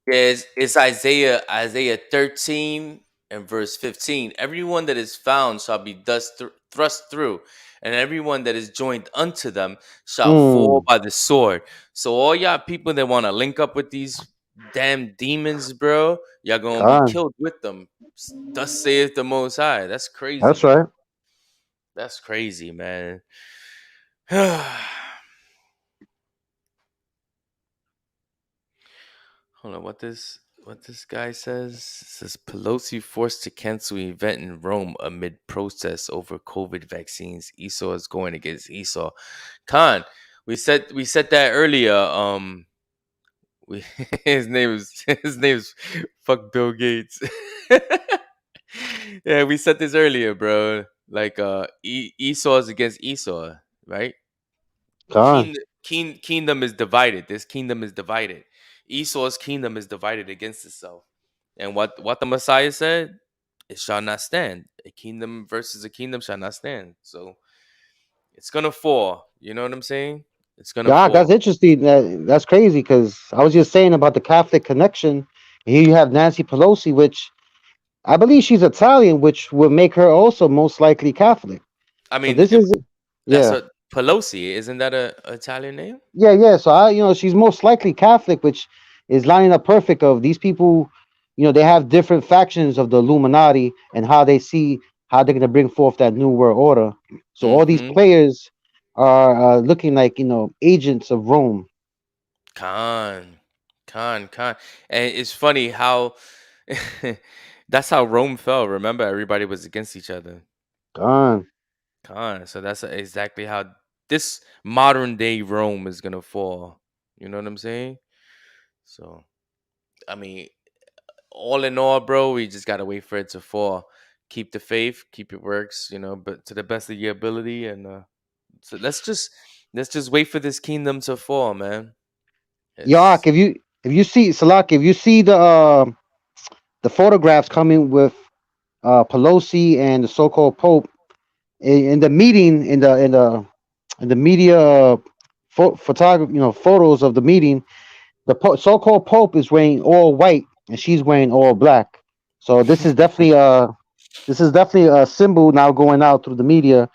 Yeah, it's Isaiah 13 and verse 15. Everyone that is found shall be thus thrust through, and everyone that is joined unto them shall fall by the sword. So all y'all people that want to link up with these damn demons, bro, y'all gonna be killed with them. Thus saith the Most High. That's crazy. That's right. That's crazy, man. Hold on, what this guy says? It says Pelosi forced to cancel event in Rome amid protests over COVID vaccines. Esau is going against Esau. Khan, we said that earlier. His name is fuck Bill Gates. Yeah, we said this earlier, bro. Like Esau is against Esau, right? Khan. Kingdom is divided. This kingdom is divided. Esau's kingdom is divided against itself. And what the Messiah said, it shall not stand. A kingdom versus a kingdom shall not stand. So it's gonna fall. You know what I'm saying? It's gonna fall. That's interesting. That's crazy, because I was just saying about the Catholic connection. Here you have Nancy Pelosi, which I believe she's Italian, which would make her also most likely Catholic. I mean, so Pelosi, isn't that a Italian name? Yeah. So she's most likely Catholic, which is lining up perfect. Of these people, they have different factions of the Illuminati and how they see how they're gonna bring forth that new world order. So all these players are looking like agents of Rome. Khan. And it's funny how that's how Rome fell. Remember, everybody was against each other. Khan. So that's exactly how this modern day Rome is gonna fall. You know what I'm saying? So, I mean, all in all, bro, we just gotta wait for it to fall. Keep the faith, keep your works, but to the best of your ability, and so let's just wait for this kingdom to fall, man. Yak, if you see Salak, if you see the photographs coming with Pelosi and the so-called Pope in the meeting, in the media photography, photos of the meeting, the so-called Pope is wearing all white and she's wearing all black. So this is definitely a symbol now going out through the media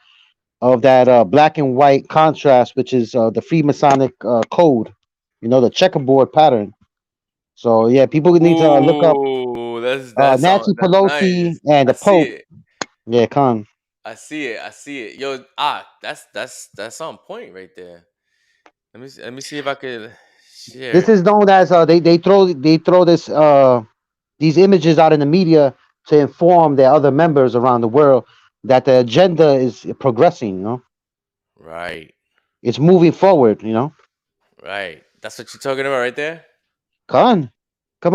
of that black and white contrast, which is the Freemasonic code, the checkerboard pattern. So yeah, people need to look up Nancy Pelosi nice. and the Pope. Yeah, Khan. I see it. Yo, that's on point right there. Let me see if I could share. This is known as they throw this these images out in the media to inform their other members around the world that the agenda is progressing. Right. It's moving forward. Right. That's what you're talking about right there. Come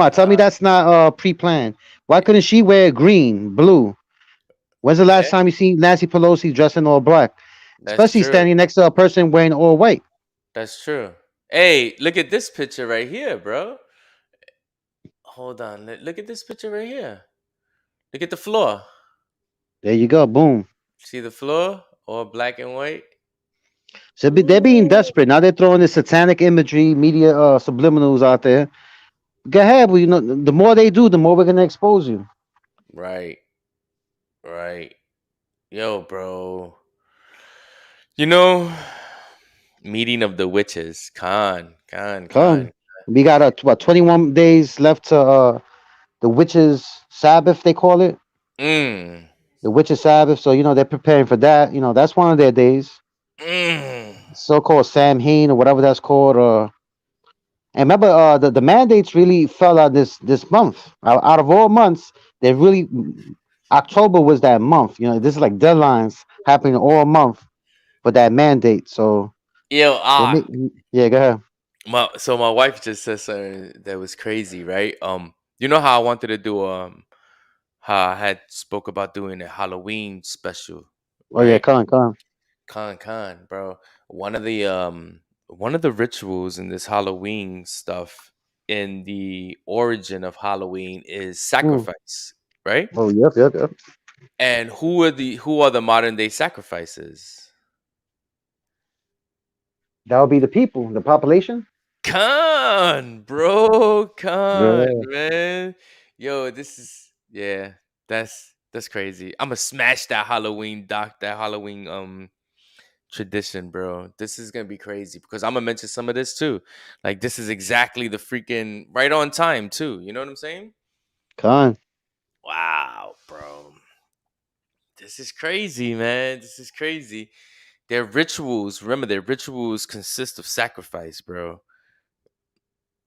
on, tell me that's not pre-planned. Why couldn't she wear green, blue? When's the last time you seen Nancy Pelosi dressed in all black? That's Especially true. standing next to a person wearing all white. That's true. Hey, look at this picture right here, bro. Hold on. Look at this picture right here. Look at the floor. There you go. Boom. See the floor? All black and white. So they're being desperate. Now they're throwing this satanic imagery, media subliminals out there. Go ahead. Well, the more they do, the more we're going to expose you. Right. Right. Yo, bro. Meeting of the witches. Khan. We got 21 days left to the witches' Sabbath, they call it. The witches' Sabbath. So, they're preparing for that. That's one of their days. So-called Samhain or whatever that's called. And remember, the mandates really fell out this month. Out of all months, October was that month. This is like deadlines happening all month for that mandate. So, Yo, yeah, go ahead. My wife just said something that was crazy, right? You know how I wanted to do how I had spoke about doing a Halloween special. Oh yeah, right? Con. Bro. One of the rituals in this Halloween stuff in the origin of Halloween is sacrifice, right? Oh, yep. And who are the modern day sacrifices? That would be the people, the population. Con, bro, man. Yo, that's crazy. I'm gonna smash that Halloween tradition, bro. This is gonna be crazy because I'm gonna mention some of this too. Like this is exactly the freaking right on time too. You know what I'm saying? Con. Wow, bro. This is crazy, man. This is crazy. Their rituals, remember, their rituals consist of sacrifice, bro.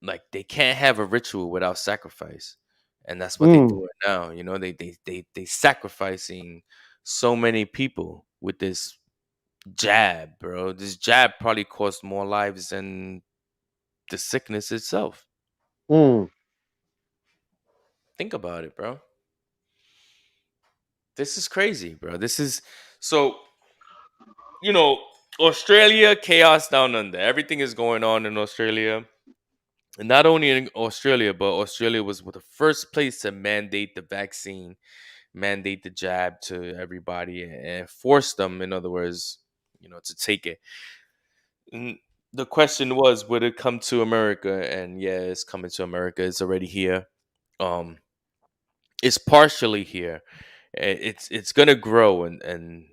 Like they can't have a ritual without sacrifice, and that's what they do now. They sacrificing so many people with this jab, bro. This jab probably cost more lives than the sickness itself. Think about it, bro. This is crazy, bro. This is so. Australia, chaos down under. Everything is going on in Australia. And not only in Australia, but Australia was the first place to mandate the vaccine, mandate the jab to everybody, and force them, in other words, to take it. And the question was, would it come to America? And yeah, it's coming to America. It's already here. It's partially here. It's gonna grow, and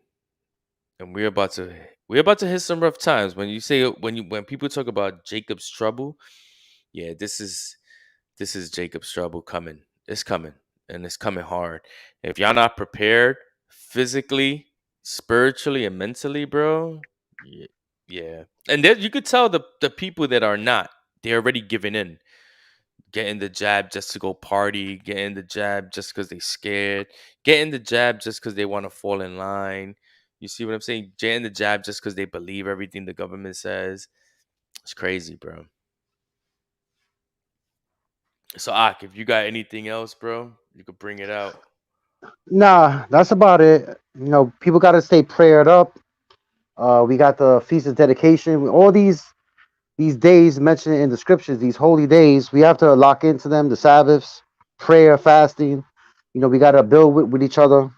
we're about to hit some rough times. When people talk about Jacob's trouble. Yeah, this is Jacob's trouble coming. It's coming, and it's coming hard. If y'all not prepared physically, spiritually, and mentally, bro, yeah. And then you could tell the people that are not, they're already giving in, getting the jab just to go party, getting the jab just because they scared, getting the jab just because they want to fall in line. You see what I'm saying? Getting the jab just because they believe everything the government says. It's crazy, bro. So, Ak, if you got anything else, bro, you could bring it out. Nah, that's about it. People got to stay prayed up. We got the Feast of Dedication. All these days mentioned in the scriptures, these holy days, we have to lock into them. The Sabbaths, prayer, fasting. We got to build with each other.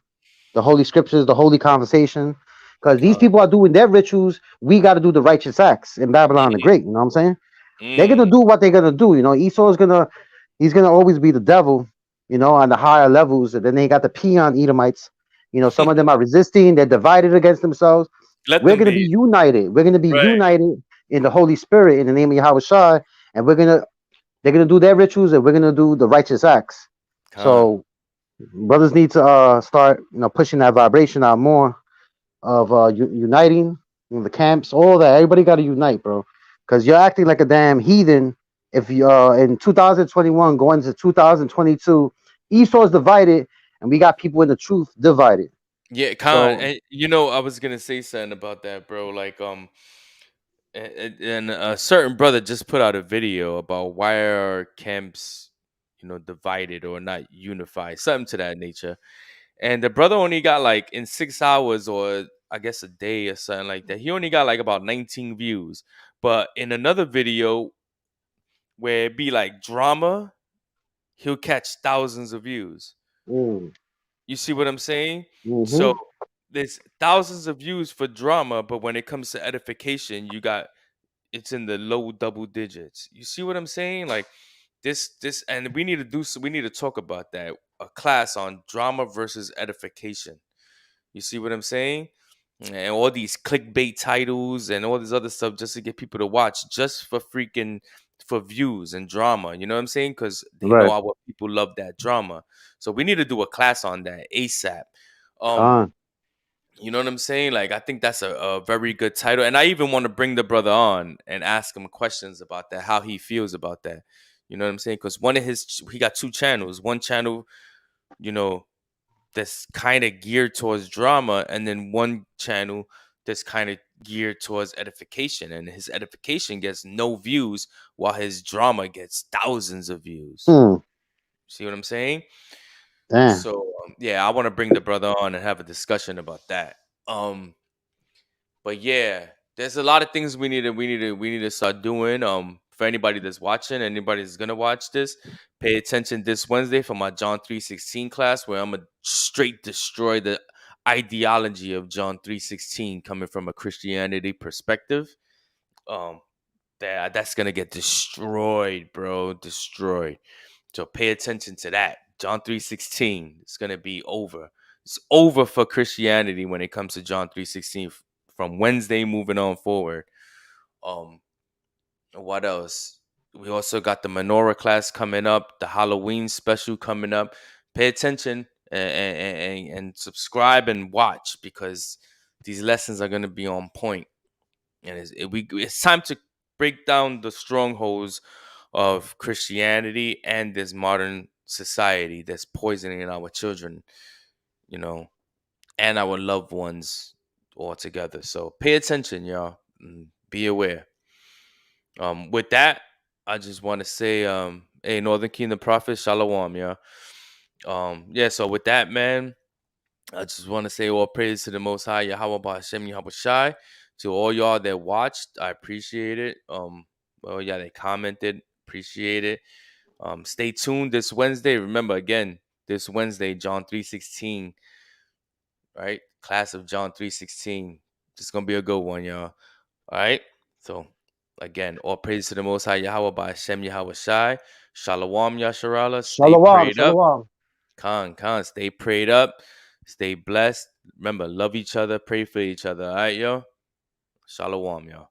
The holy scriptures, the holy conversation. Because these people are doing their rituals. We got to do the righteous acts in Babylon the Great. You know what I'm saying? They're going to do what they're going to do. Esau's he's going to always be the devil, on the higher levels. And then they got the peon Edomites. Some of them are resisting. They're divided against themselves. We're going to be united. We're going to be united in the Holy Spirit in the name of Yahweh Shai. And they're going to do their rituals and we're going to do the righteous acts. So brothers need to start, pushing that vibration out more of uniting the camps, all that. Everybody got to unite, bro. Because you're acting like a damn heathen. If you in 2021 going into 2022, Esau's divided, and we got people in the truth divided. Yeah, Khan, So and you know, I was gonna say something about that, bro. Like, and a certain brother just put out a video about why are camps, divided or not unified, something to that nature. And the brother only got like in 6 hours or I guess a day or something like that. He only got like about 19 views. But in another video where it be like drama, he'll catch thousands of views. mm, You see what I'm saying? mhm. So there's thousands of views for drama, but when it comes to edification, it's in the low double digits. You see what I'm saying? Like this, and we need to we need to talk about that. A class on drama versus edification. You see what I'm saying? And all these clickbait titles and all this other stuff just to get people to watch, just for views and drama. You know what I'm saying? Because they know Right. our people love that drama. So we need to do a class on that ASAP. Khan. You know what I'm saying? Like, I think that's a very good title. And I even want to bring the brother on and ask him questions about that, how he feels about that. You know what I'm saying? Because he got 2 channels. One channel, that's kind of geared towards drama, and then one channel that's kind of geared towards edification. And his edification gets no views while his drama gets thousands of views. See what I'm saying? Damn. So yeah, I want to bring the brother on and have a discussion about that. But yeah, there's a lot of things we need to start doing. For anybody that's watching, anybody that's gonna watch this, pay attention this Wednesday for my John 3:16 class, where I'm gonna straight destroy the ideology of John 3:16 coming from a Christianity perspective. That's gonna get destroyed, bro, destroyed. So pay attention to that. John 3:16. It's gonna be over. It's over for Christianity when it comes to John 3:16 from Wednesday moving on forward. What else? We also got the menorah class coming up, the Halloween special coming up. Pay attention and subscribe and watch, because these lessons are gonna be on point. And it's time to break down the strongholds of Christianity and this modern society that's poisoning our children, and our loved ones altogether. So pay attention, y'all. Be aware. With that, I just want to say, hey, Northern Kingdom Prophet, Shalom, yeah. Yeah, so with that, man, I just want to say all praise to the Most High, Yahweh Ba'Hashem Yahweh Shai. To all y'all that watched, I appreciate it. Well, yeah, they commented, appreciate it. Stay tuned this Wednesday. Remember, again, this Wednesday, John 3:16, right? Class of John 3:16. It's gonna be a good one, y'all. All right. So again, all praise to the Most High, Yahweh Ba'Hashem Yahweh Shai. Shalom, Yasharala. Stay Shalom. prayed up. Shalom. Khan, stay prayed up. Stay blessed. Remember, love each other. Pray for each other. All right, yo? Shalom, y'all.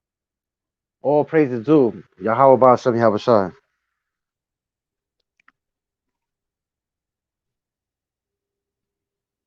All praises due. Yahweh Ba'Shem Yahweh Shai.